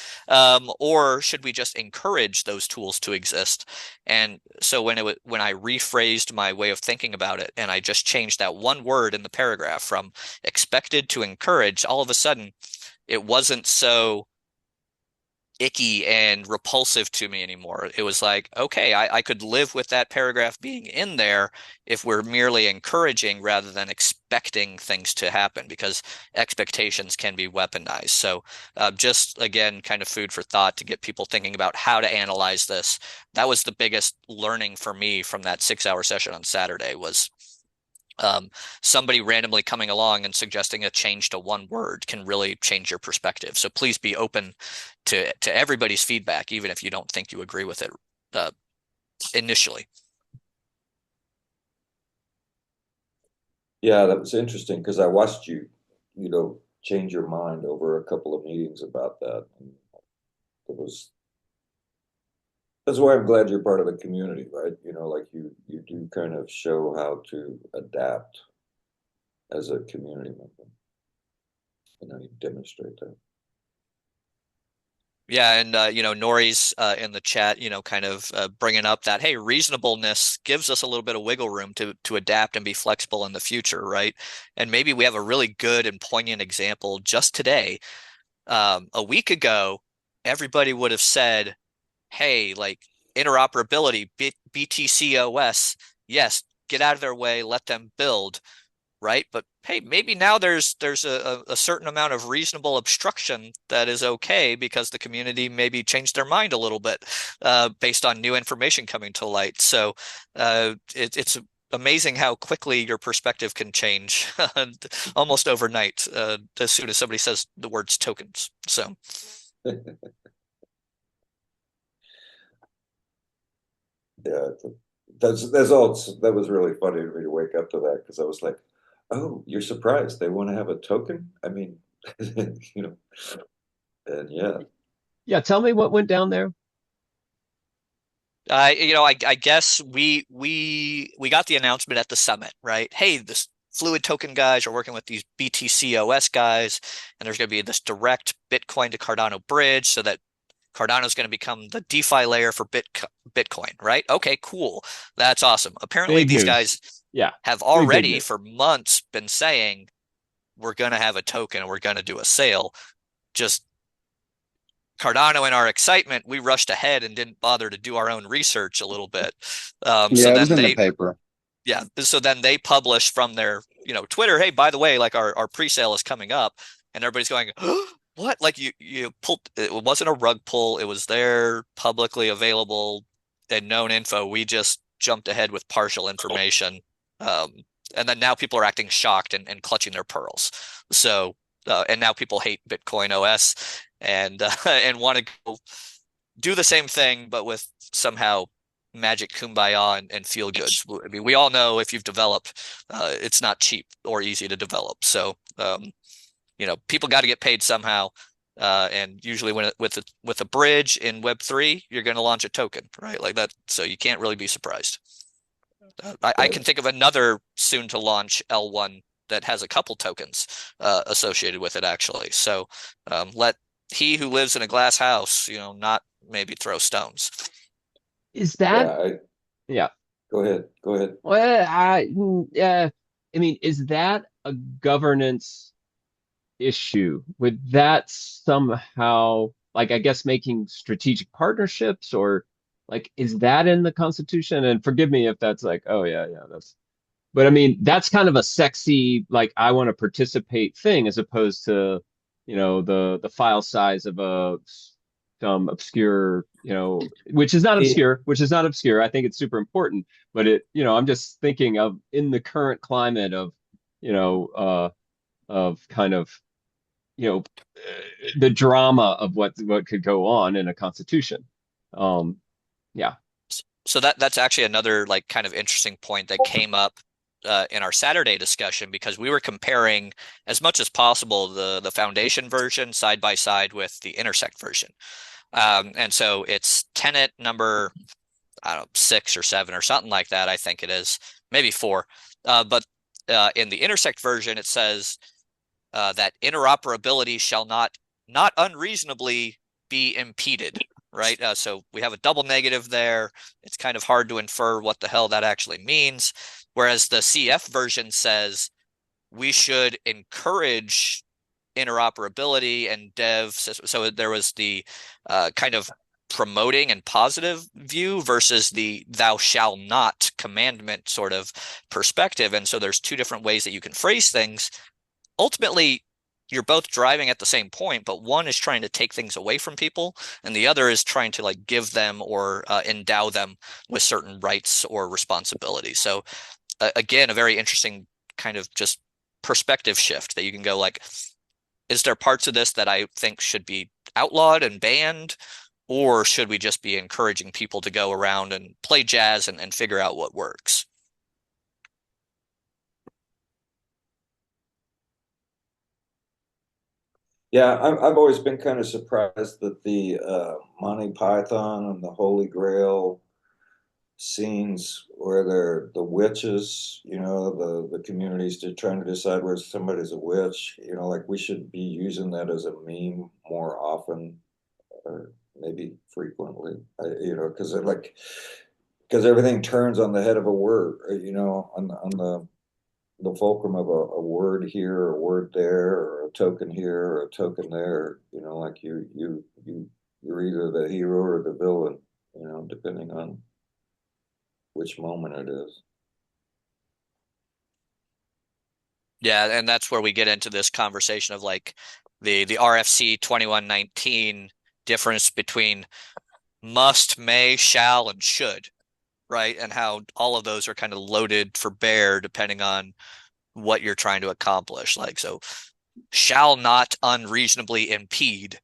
C: Or should we just encourage those tools to exist? And so when I rephrased my way of thinking about it, and I just changed that one word in the paragraph from expected to encourage, all of a sudden it wasn't so icky and repulsive to me anymore. It was like, okay, I could live with that paragraph being in there if we're merely encouraging rather than expecting things to happen, because expectations can be weaponized. So just again, kind of food for thought to get people thinking about how to analyze this. That was the biggest learning for me from that 6-hour session on Saturday, was somebody randomly coming along and suggesting a change to one word can really change your perspective. So please be open to everybody's feedback, even if you don't think you agree with it initially.
B: Yeah, that was interesting, because I watched you, change your mind over a couple of meetings about that. And that's why I'm glad you're part of the community, right? Like you do kind of show how to adapt as a community member. You demonstrate that.
C: Yeah, and Nori's in the chat, kind of bringing up that, hey, reasonableness gives us a little bit of wiggle room to adapt and be flexible in the future, right? And maybe we have a really good and poignant example just today. A week ago, everybody would have said, hey, like interoperability, BTCOS, yes, get out of their way, let them build, right? But hey, maybe now there's a certain amount of reasonable obstruction that is okay, because the community maybe changed their mind a little bit based on new information coming to light. So it's amazing how quickly your perspective can change almost overnight as soon as somebody says the words tokens. So.
B: Yeah, that was really funny to me to wake up to that, because I was like, oh, you're surprised they want to have a token? I mean, and yeah.
A: Yeah, tell me what went down there.
C: I guess we got the announcement at the summit, right? Hey, this Fluid token guys are working with these BTCOS guys, and there's going to be this direct Bitcoin to Cardano bridge, so that Cardano is going to become the DeFi layer for Bitcoin, right? Okay, cool. That's awesome. Apparently, these guys have already for months been saying, we're going to have a token and we're going to do a sale. Just Cardano, in our excitement, we rushed ahead and didn't bother to do our own research a little bit.
D: So it was in the paper.
C: Yeah. So then they published from their, Twitter, hey, by the way, like our pre-sale is coming up, and everybody's going, what? Like you pulled, it wasn't a rug pull. It was there, publicly available and known info. We just jumped ahead with partial information. And then now people are acting shocked and clutching their pearls. So and now people hate Bitcoin OS and and want to go do the same thing, but with somehow magic kumbaya and feel goods. I mean, we all know if you've developed, it's not cheap or easy to develop. So, people got to get paid somehow. And usually with a bridge in Web3, you're going to launch a token, right? Like that. So you can't really be surprised. I can think of another soon to launch L1 that has a couple tokens associated with it, actually. So let he who lives in a glass house, not maybe throw stones.
A: Is that? Yeah.
B: Go ahead.
A: Well, I mean, is that a governance issue? Would that somehow, like, I guess, making strategic partnerships, or like, is that in the Constitution? And forgive me if that's like, oh yeah, that's. But I mean, that's kind of a sexy, like, I want to participate thing, as opposed to, the file size of some obscure, which is not obscure. I think it's super important, but I'm just thinking of, in the current climate of, of kind of, the drama of what could go on in a constitution. Yeah.
C: So that's actually another like kind of interesting point that came up in our Saturday discussion, because we were comparing as much as possible the foundation version side by side with the intersect version. And so it's tenet number, I don't know, 6 or 7 or something like that. I think it is maybe 4. But in the intersect version, it says that interoperability shall not unreasonably be impeded. Right. So we have a double negative there. It's kind of hard to infer what the hell that actually means. Whereas the CF version says we should encourage interoperability and dev. So there was the kind of promoting and positive view versus the thou shall not commandment sort of perspective. And so there's 2 different ways that you can phrase things. Ultimately, you're both driving at the same point, but one is trying to take things away from people, and the other is trying to like give them or endow them with certain rights or responsibilities. So again, a very interesting kind of just perspective shift that you can go like, is there parts of this that I think should be outlawed and banned, or should we just be encouraging people to go around and play jazz and figure out what works?
B: Yeah, I've always been kind of surprised that the Monty Python and the Holy Grail scenes where they're the witches, the communities trying to decide whether somebody's a witch, like we should be using that as a meme more often, or maybe frequently, because everything turns on the head of a word, on the fulcrum of a word here or a word there, or a token here or a token there, like you're either the hero or the villain, depending on which moment it is.
C: Yeah, and that's where we get into this conversation of like the RFC 2119 difference between must, may, shall, and should, right? And how all of those are kind of loaded for bear depending on what you're trying to accomplish. Like, so shall not unreasonably impede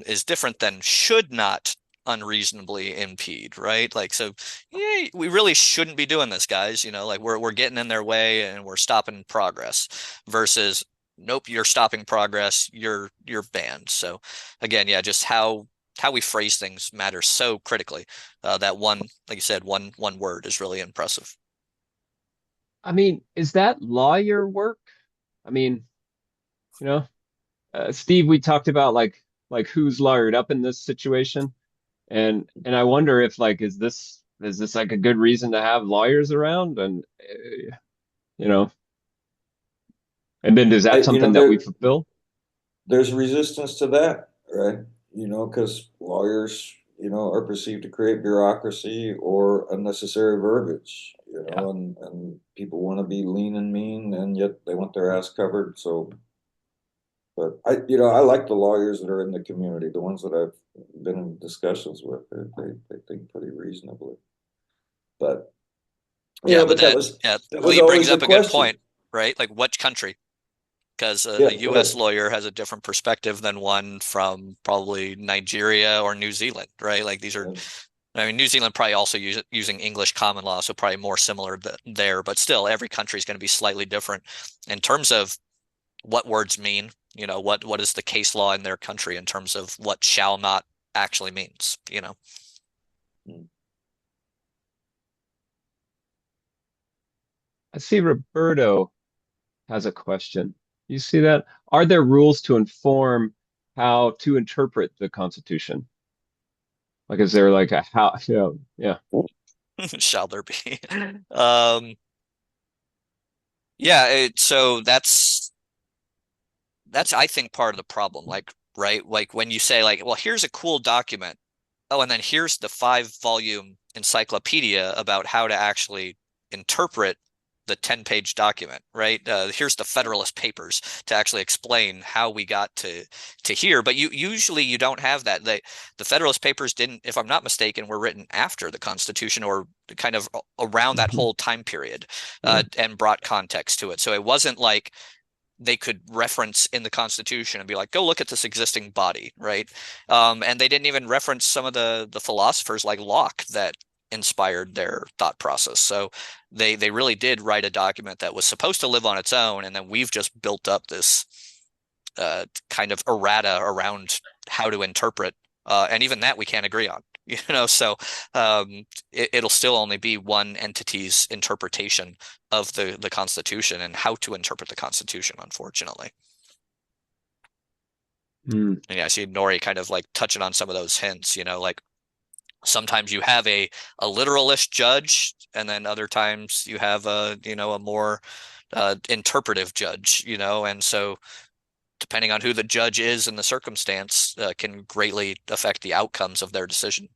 C: is different than should not unreasonably impede, right? Like, so yeah, we really shouldn't be doing this, guys. Like we're getting in their way and we're stopping progress, versus nope, you're stopping progress, you're banned. So again, yeah, just how we phrase things matters so critically. That one, like you said, one word is really impressive.
A: I mean, is that lawyer work? I mean, Steve, we talked about like who's lawyered up in this situation, and I wonder if like is this like a good reason to have lawyers around, and and then is that something that we fulfill?
B: There's resistance to that, right? Because lawyers, are perceived to create bureaucracy or unnecessary verbiage, and people want to be lean and mean, and yet they want their ass covered. So, but I like the lawyers that are in the community, the ones that I've been in discussions with. They think pretty reasonably. But
C: Lee brings up a good point, right? Like, what country? because
B: Yeah,
C: a U.S. lawyer has a different perspective than one from probably Nigeria or New Zealand, right? Like these are, I mean, New Zealand probably also using English common law, so probably more similar there, but still every country is going to be slightly different in terms of what words mean. You know, what is the case law in their country in terms of what shall not actually means, you know?
A: I see Roberto has a question. You see that? Are there rules to inform how to interpret the Constitution? Like, is there like a how, you know, yeah.
C: Shall there be? Yeah, so that's I think part of the problem. Like, right? Like when you say like, well, here's a cool document. Oh, and then here's the 5-volume encyclopedia about how to actually interpret the 10-page document, right? Here's the Federalist Papers to actually explain how we got to here. But you don't have that. The Federalist Papers didn't, if I'm not mistaken, were written after the Constitution or kind of around that whole time period, and brought context to it. So it wasn't like they could reference in the Constitution and be like, go look at this existing body, right? And they didn't even reference some of the philosophers like Locke that inspired their thought process. So they really did write a document that was supposed to live on its own, and then we've just built up this kind of errata around how to interpret, and even that we can't agree on. You know, so it'll still only be one entity's interpretation of the Constitution and how to interpret the Constitution, unfortunately. And yeah, I see Nori kind of like touching on some of those hints, you know, like sometimes you have a literalist judge, and then other times you have a more interpretive judge, you know, and so depending on who the judge is and the circumstance, can greatly affect the outcomes of their decision.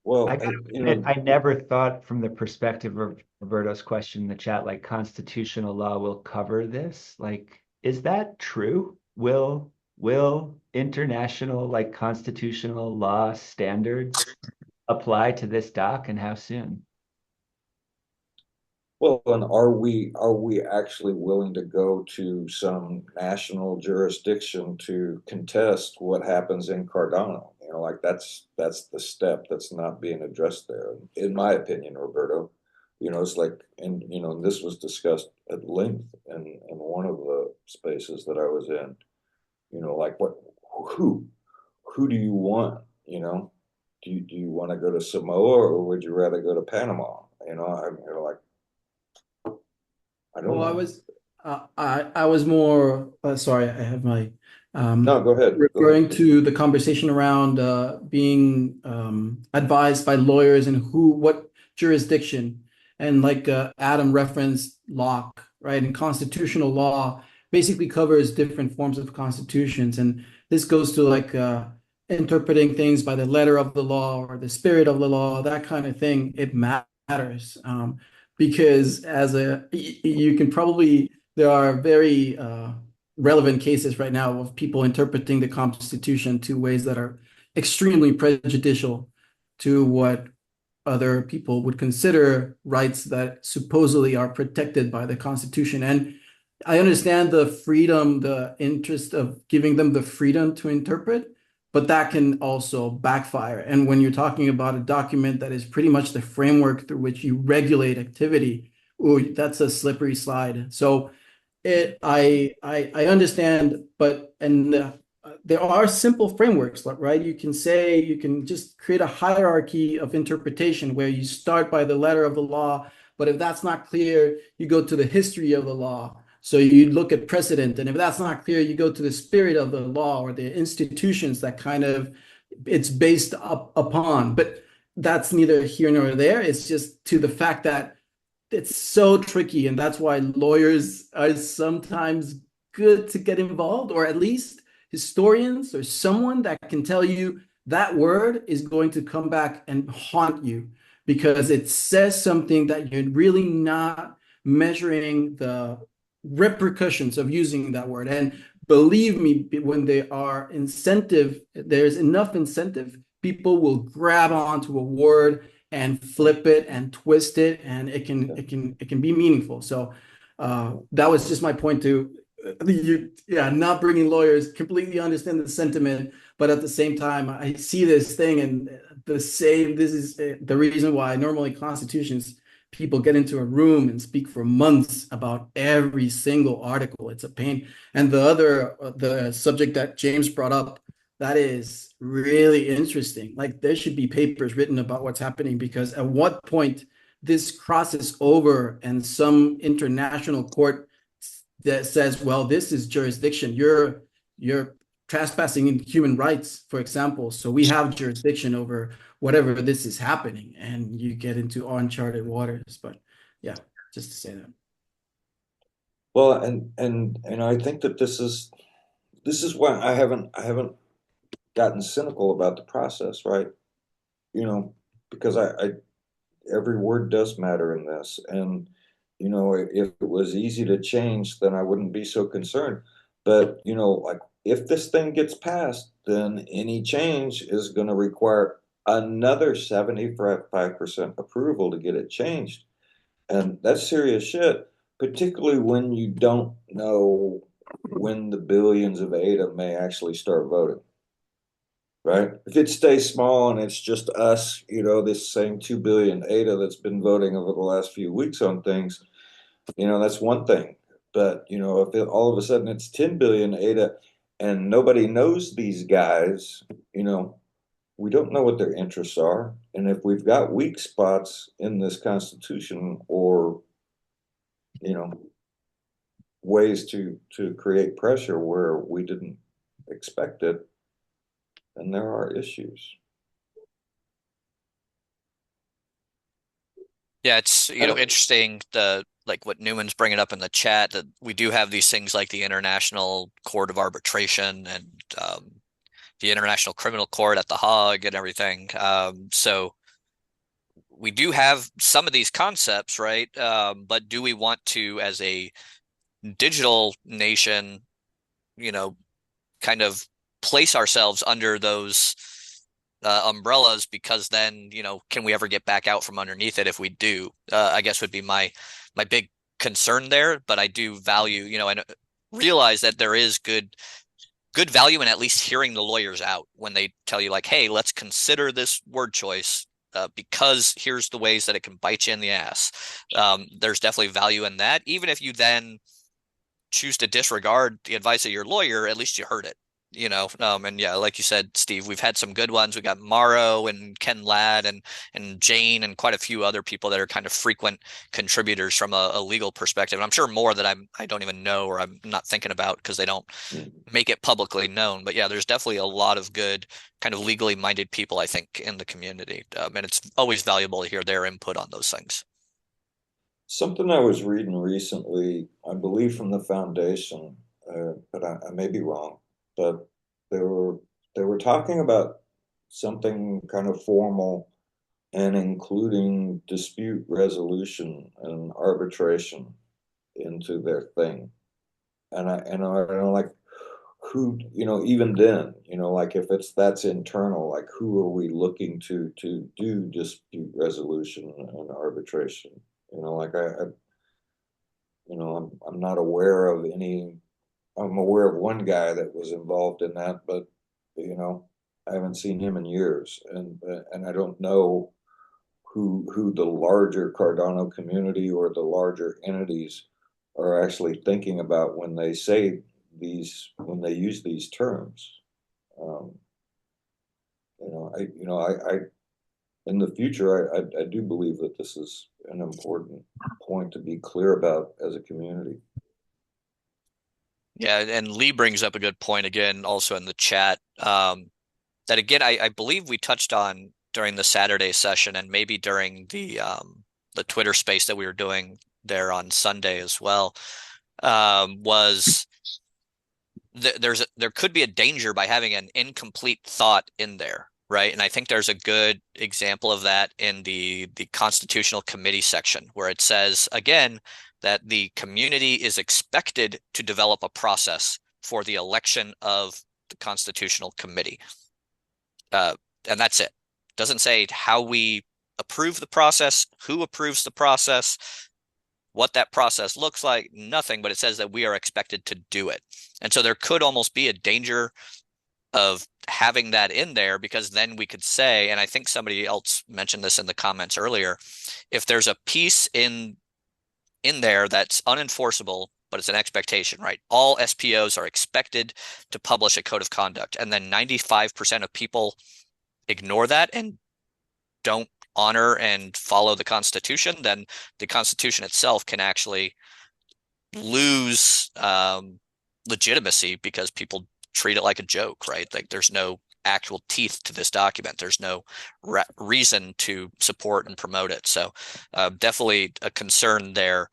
B: Well,
I: I never thought from the perspective of Roberto's question in the chat, like constitutional law will cover this. Like, is that true? Will international like constitutional law standards apply to this doc, and how soon?
B: well, and are we actually willing to go to some national jurisdiction to contest what happens in Cardano? You know, like that's the step that's not being addressed there, in my opinion, Roberto. You know, it's like, and you know, this was discussed at length in one of the spaces that I was in. You know, like who do you want? You know, do you want to go to Samoa, or would you rather go to Panama? You know, I'm like, I don't know.
J: I was more sorry, I have my
B: No, go ahead.
J: referring to the conversation around being advised by lawyers and what jurisdiction, and like Adam referenced Locke, right? And constitutional law basically covers different forms of constitutions, and this goes to like interpreting things by the letter of the law or the spirit of the law, that kind of thing. It matters. Because you can probably, there are very relevant cases right now of people interpreting the Constitution to ways that are extremely prejudicial to what other people would consider rights that supposedly are protected by the Constitution. And I understand the freedom, the interest of giving them the freedom to interpret, but that can also backfire. And when you're talking about a document that is pretty much the framework through which you regulate activity, ooh, that's a slippery slide. So I understand, but there are simple frameworks, right? You can just create a hierarchy of interpretation where you start by the letter of the law, but if that's not clear, you go to the history of the law. So you look at precedent, and if that's not clear, you go to the spirit of the law or the institutions that kind of it's based upon. But that's neither here nor there. It's just to the fact that it's so tricky, and that's why lawyers are sometimes good to get involved, or at least historians or someone that can tell you that word is going to come back and haunt you because it says something that you're really not measuring the repercussions of using that word. And believe me, when there's enough incentive, people will grab onto a word and flip it and twist it, and it can be meaningful. So that was just my point to not bringing lawyers, completely understand the sentiment, but at the same time, I see this thing and this is the reason why normally constitutions, people get into a room and speak for months about every single article. It's a pain. And the subject that James brought up, that is really interesting. Like there should be papers written about what's happening, because at what point this crosses over and some international court that says, well, this is jurisdiction. You're trespassing in human rights, for example. So we have jurisdiction over whatever this is happening, and you get into uncharted waters. But yeah, just to say that.
B: Well, and I think that this is why I haven't gotten cynical about the process, right? You know, because I every word does matter in this, and you know, if it was easy to change, then I wouldn't be so concerned. But you know, like if this thing gets passed, then any change is going to require another 75% approval to get it changed. And that's serious shit, particularly when you don't know when the billions of ADA may actually start voting, right? If it stays small and it's just us, you know, this same 2 billion ADA that's been voting over the last few weeks on things, you know, that's one thing. But, you know, if all of a sudden it's 10 billion ADA and nobody knows these guys, you know, we don't know what their interests are. And if we've got weak spots in this Constitution, or, you know, ways to create pressure where we didn't expect it, then there are issues.
C: Yeah, it's interesting like what Newman's bringing up in the chat, that we do have these things like the International Court of Arbitration and the International Criminal Court at The Hague and everything. So we do have some of these concepts, right? But do we want to, as a digital nation, you know, kind of place ourselves under those umbrellas, because then, you know, can we ever get back out from underneath it if we do? I guess would be my big concern there. But I do value, you know, and realize that there is good value in at least hearing the lawyers out when they tell you like, hey, let's consider this word choice because here's the ways that it can bite you in the ass. There's definitely value in that. Even if you then choose to disregard the advice of your lawyer, at least you heard it, you know. And yeah, like you said, Steve, we've had some good ones. We got Morrow and Ken Ladd and Jane and quite a few other people that are kind of frequent contributors from a legal perspective. And I'm sure more that I don't even know, or I'm not thinking about because they don't make it publicly known. But yeah, there's definitely a lot of good kind of legally minded people, I think, in the community. And it's always valuable to hear their input on those things.
B: Something I was reading recently, I believe from the foundation, but I may be wrong, but they were talking about something kind of formal and including dispute resolution and arbitration into their thing. And I like, who, you know, even then, you know, like if that's internal, like who are we looking to do dispute resolution and arbitration? You know, like you know, I'm not aware of any. I'm aware of one guy that was involved in that, but you know, I haven't seen him in years, and I don't know who the larger Cardano community or the larger entities are actually thinking about when they say when they use these terms. You know, I in the future, I do believe that this is an important point to be clear about as a community.
C: Yeah, and Lee brings up a good point again, also in the chat. That again, I believe we touched on during the Saturday session, and maybe during the Twitter space that we were doing there on Sunday as well. Was there could be a danger by having an incomplete thought in there, right? And I think there's a good example of that in the Constitutional Committee section, where it says, again, that the community is expected to develop a process for the election of the Constitutional Committee. And that's it. Doesn't say how we approve the process, who approves the process, what that process looks like, nothing, but it says that we are expected to do it. And so there could almost be a danger of having that in there, because then we could say, and I think somebody else mentioned this in the comments earlier, if there's a piece in there that's unenforceable, but it's an expectation, right? All SPOs are expected to publish a code of conduct, and then 95% of people ignore that and don't honor and follow the Constitution, then the Constitution itself can actually lose legitimacy, because people treat it like a joke, right? Like there's no actual teeth to this document. There's no reason to support and promote it. So definitely a concern there.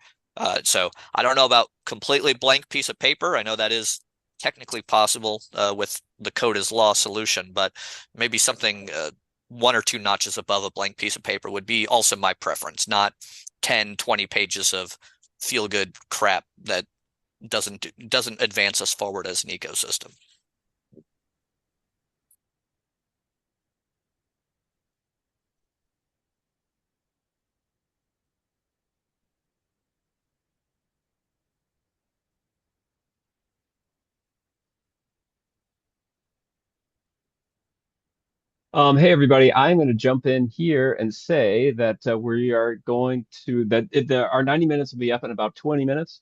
C: So I don't know about completely blank piece of paper. I know that is technically possible with the code is law solution, but maybe something one or two notches above a blank piece of paper would be also my preference, not 10, 20 pages of feel good crap that doesn't advance us forward as an ecosystem.
A: Hey everybody, I'm going to jump in here and say that we are going to our 90 minutes will be up in about 20 minutes.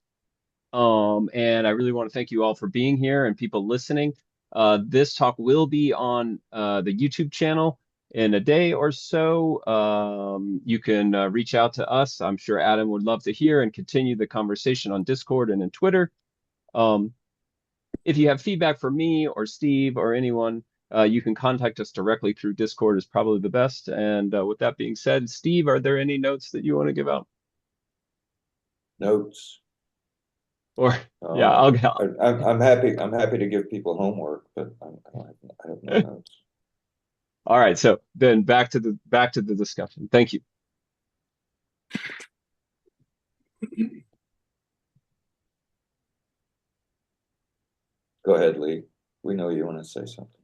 A: And I really want to thank you all for being here and people listening. This talk will be on the YouTube channel in a day or so. You can reach out to us. I'm sure Adam would love to hear and continue the conversation on Discord and in Twitter. If you have feedback for me or Steve or anyone, you can contact us directly through Discord is probably the best. And with that being said, Steve, are there any notes that you want to give out?
B: Notes.
A: Or yeah,
B: I'm happy to give people homework, but I have no notes.
A: All right, so then back to the discussion. Thank you.
B: Go ahead, Lee. We know you want to say something.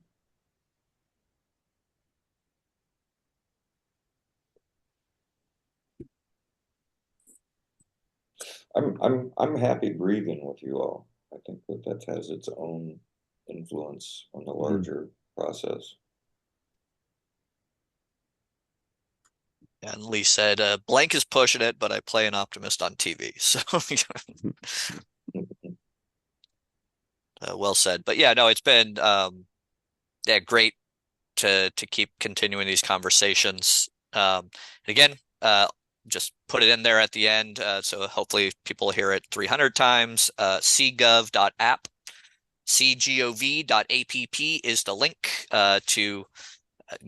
B: I'm happy breathing with you all. I think that has its own influence on the larger process.
C: And Lee said, blank is pushing it, but I play an optimist on TV. So well said. But yeah, no, it's been great to keep continuing these conversations. Again, just put it in there at the end. So hopefully people hear it 300 times. cgov.app, cgov.app is the link to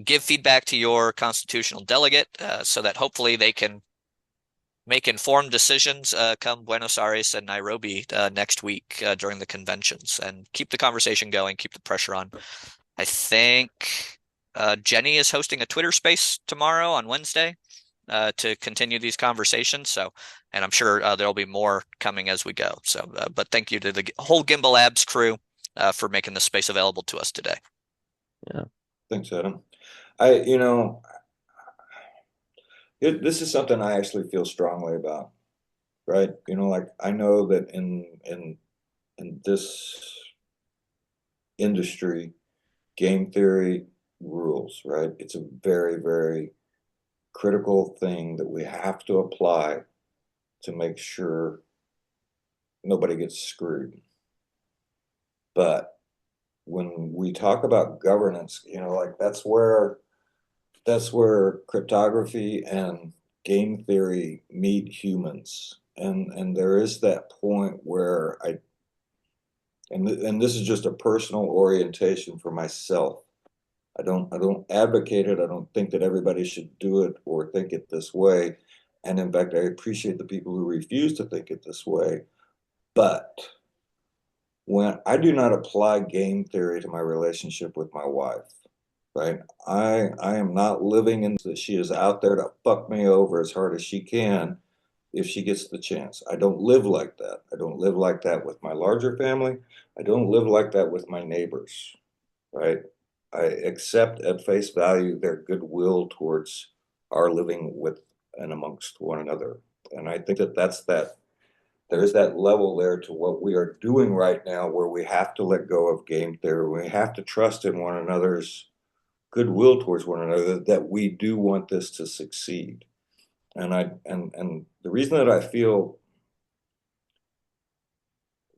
C: give feedback to your constitutional delegate so that hopefully they can make informed decisions come Buenos Aires and Nairobi next week during the conventions, and keep the conversation going, keep the pressure on. I think Jenny is hosting a Twitter space tomorrow on Wednesday to continue these conversations. So, and I'm sure there'll be more coming as we go. So, but thank you to the whole Gimbalabs crew for making this space available to us today.
A: Yeah.
B: Thanks, Adam. This is something I actually feel strongly about, right? Like I know that in this industry, game theory rules, right? It's a very, very critical thing that we have to apply to make sure nobody gets screwed. But when we talk about governance, like that's where cryptography and game theory meet humans. And there is that point where and this is just a personal orientation for myself. I don't advocate it. I don't think that everybody should do it or think it this way. And in fact, I appreciate the people who refuse to think it this way. But when I do not apply game theory to my relationship with my wife, right? I am not living in that she is out there to fuck me over as hard as she can if she gets the chance. I don't live like that. I don't live like that with my larger family. I don't live like that with my neighbors, right? I accept at face value their goodwill towards are living with and amongst one another. And I think that there's that level there to what we are doing right now, where we have to let go of game theory. We have to trust in one another's goodwill towards one another, that we do want this to succeed. And the reason that I feel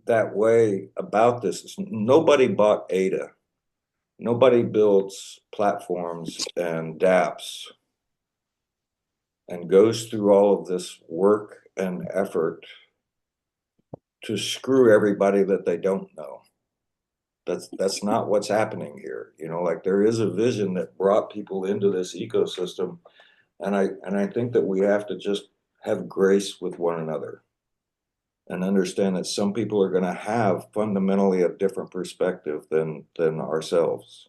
B: that way about this is nobody bought Ada. Nobody builds platforms and dApps and goes through all of this work and effort to screw everybody that they don't know. That's not what's happening here. You know, like, there is a vision that brought people into this ecosystem, and I think that we have to just have grace with one another and understand that some people are going to have fundamentally a different perspective than ourselves,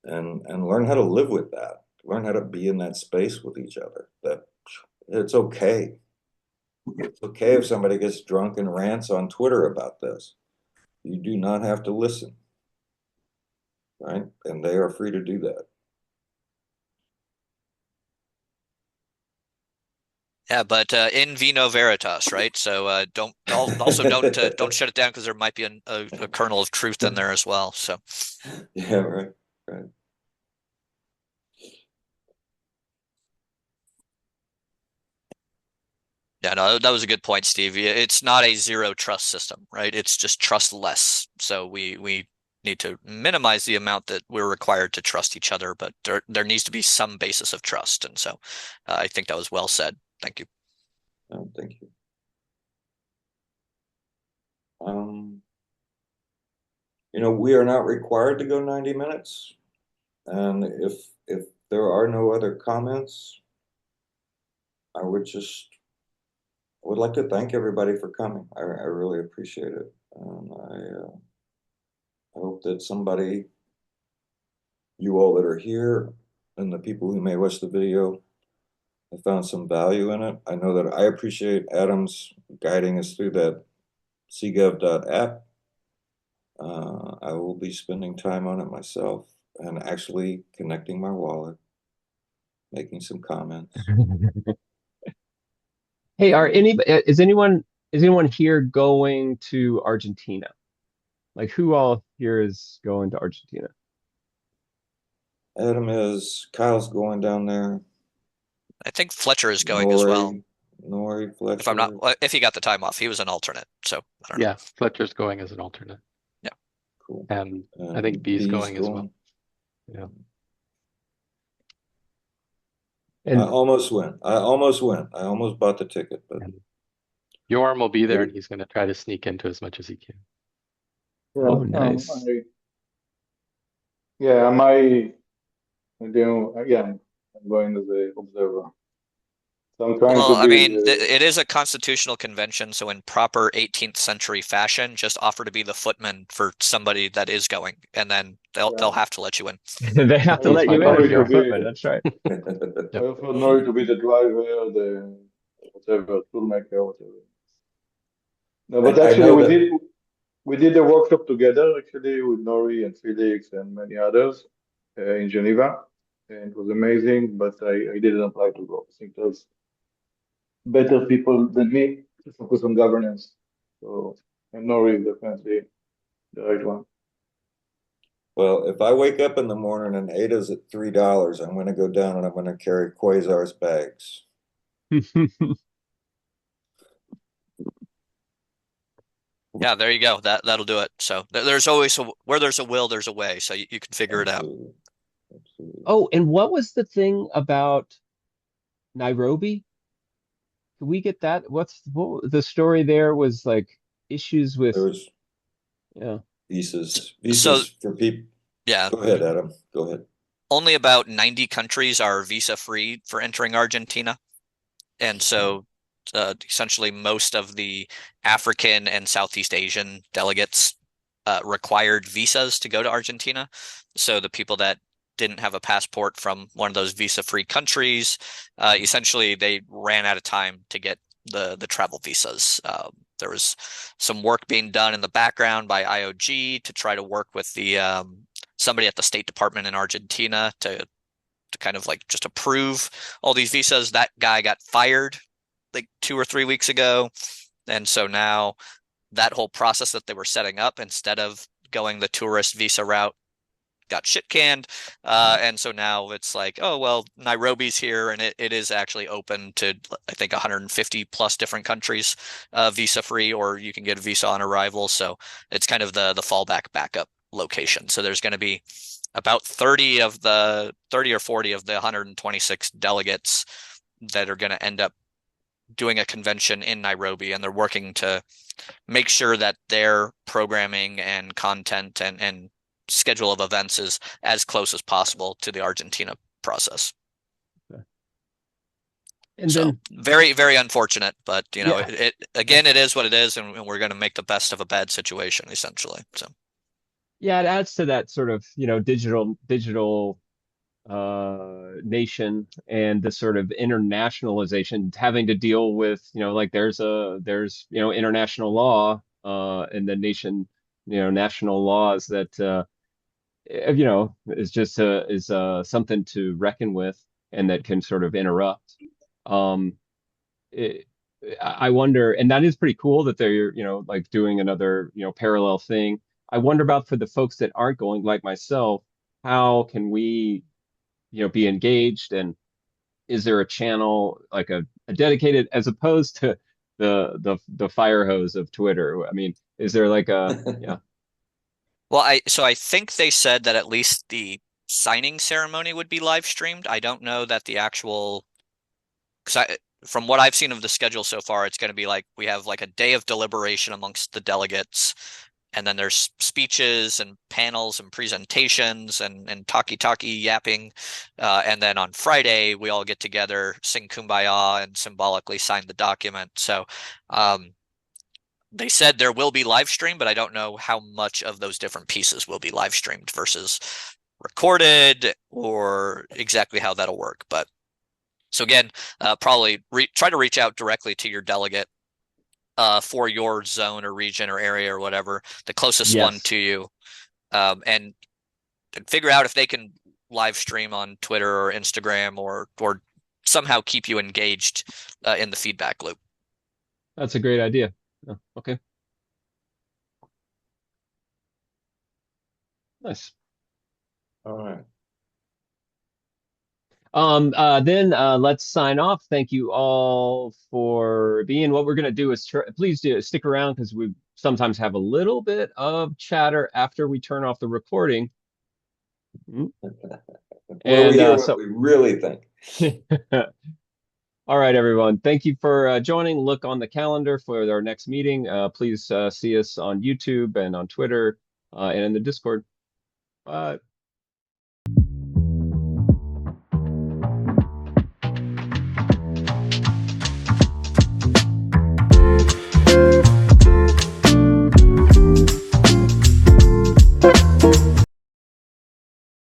B: and learn how to live with that, learn how to be in that space with each other, that it's okay. It's okay if somebody gets drunk and rants on Twitter about this. You do not have to listen, right? And they are free to do that.
C: Yeah, but in vino veritas, right? So don't shut it down, because there might be a kernel of truth in there as well. So
B: Yeah, right.
C: yeah, no, that was a good point, Steve. It's not a zero trust system, right? It's just trust less. So we need to minimize the amount that we're required to trust each other, but there needs to be some basis of trust. And so I think that was well said. Thank you.
B: Oh, thank you. You know, we are not required to go 90 minutes. And if there are no other comments, I would like to thank everybody for coming. I really appreciate it. I hope that you all that are here, and the people who may watch the video, have found some value in it. I know that I appreciate Adam's guiding us through that cgov.app. I will be spending time on it myself and actually connecting my wallet, making some comments.
A: Hey, is anyone here going to Argentina? Like, who all here is going to Argentina?
B: Adam is. Kyle's going down there.
C: I think Fletcher is going as well.
B: Nori, Fletcher.
C: If he got the time off, he was an alternate. So I don't know.
H: Yeah, Fletcher's going as an alternate.
C: Yeah.
B: Cool.
H: And I think B's going as well. Yeah.
A: And
B: I almost went. I almost bought the ticket, but
H: Yorm will be there, and he's going to try to sneak into as much as he can.
G: Yeah,
A: oh, nice.
G: I'm going as an observer. So I'm trying
C: Well,
G: to
C: I
G: be.
C: mean, it is a constitutional convention, so in proper 18th century fashion, just offer to be the footman for somebody that is going, and then they'll have to let you in.
A: They have to let you in if you're a footman. That's right.
G: I offer Nori to be the driver, the whatever, toolmaker, whatever. No, but actually we did a workshop together actually with Nori and Felix and many others in Geneva, and it was amazing. But I didn't apply to go. I think there's better people than me to focus on governance. So, and Nori is definitely the right one.
B: Well, if I wake up in the morning and Ada's at $3, I'm going to go down and I'm going to carry Quasar's bags.
C: Yeah, there you go. That'll do it. So there's always where there's a will, there's a way. So you can figure it out.
B: Absolutely.
A: Oh, and what was the thing about Nairobi? Can we get that? What the story there was, like, issues with,
B: There was
A: yeah.
B: visas
C: So
B: for people.
C: yeah,
B: Go ahead, Adam. Go ahead.
C: only about 90 countries are visa free for entering Argentina. And so essentially most of the African and Southeast Asian delegates required visas to go to Argentina. So the people that didn't have a passport from one of those visa-free countries, essentially they ran out of time to get the travel visas. There was some work being done in the background by IOG to try to work with the somebody at the State Department in Argentina to to kind of like just approve all these visas. That guy got fired like 2 or 3 weeks ago. And so now that whole process that they were setting up, instead of going the tourist visa route, got shit canned. And so now it's like, oh, well, Nairobi's here, and it is actually open to, I think, 150 plus different countries, visa free, or you can get a visa on arrival. So it's kind of the fallback backup location. So there's going to be about 30 or 40 of the 126 delegates that are going to end up doing a convention in Nairobi, and they're working to make sure that their programming and content and schedule of events is as close as possible to the Argentina process.
A: Okay. And
C: so
A: then
C: very, very unfortunate, but you know,
A: yeah.
C: it is what it is, and we're going to make the best of a bad situation, essentially. So
A: Yeah, it adds to that sort of, digital nation and the sort of internationalization, having to deal with, like there's international law and the national laws that is just is something to reckon with, and that can sort of interrupt. It, I wonder, and that is pretty cool that they're, like doing another, parallel thing. I wonder about for the folks that aren't going, like myself, how can we, be engaged, and is there a channel, like a dedicated, as opposed to the fire hose of Twitter? I mean, is there like yeah.
C: Well, I think they said that at least the signing ceremony would be live streamed. I don't know that the actual, from what I've seen of the schedule so far, it's going to be like we have like a day of deliberation amongst the delegates, and then there's speeches and panels and presentations and talkie yapping, and then on Friday we all get together, sing Kumbaya, and symbolically sign the document. So they said there will be live stream, but I don't know how much of those different pieces will be live streamed versus recorded, or exactly how that'll work. But so again, probably try to reach out directly to your delegate for your zone or region or area or whatever, the closest one to you, and figure out if they can live stream on Twitter or Instagram, or somehow keep you engaged in the feedback loop.
A: That's a great idea. Oh, okay. Nice.
B: All right.
A: Then let's sign off. Thank you all for being. What we're going to do is please do stick around, because we sometimes have a little bit of chatter after we turn off the recording.
B: Well, we hear what we really think.
A: All right, everyone. Thank you for joining. Look on the calendar for our next meeting. Please see us on YouTube and on Twitter and in the Discord. Bye.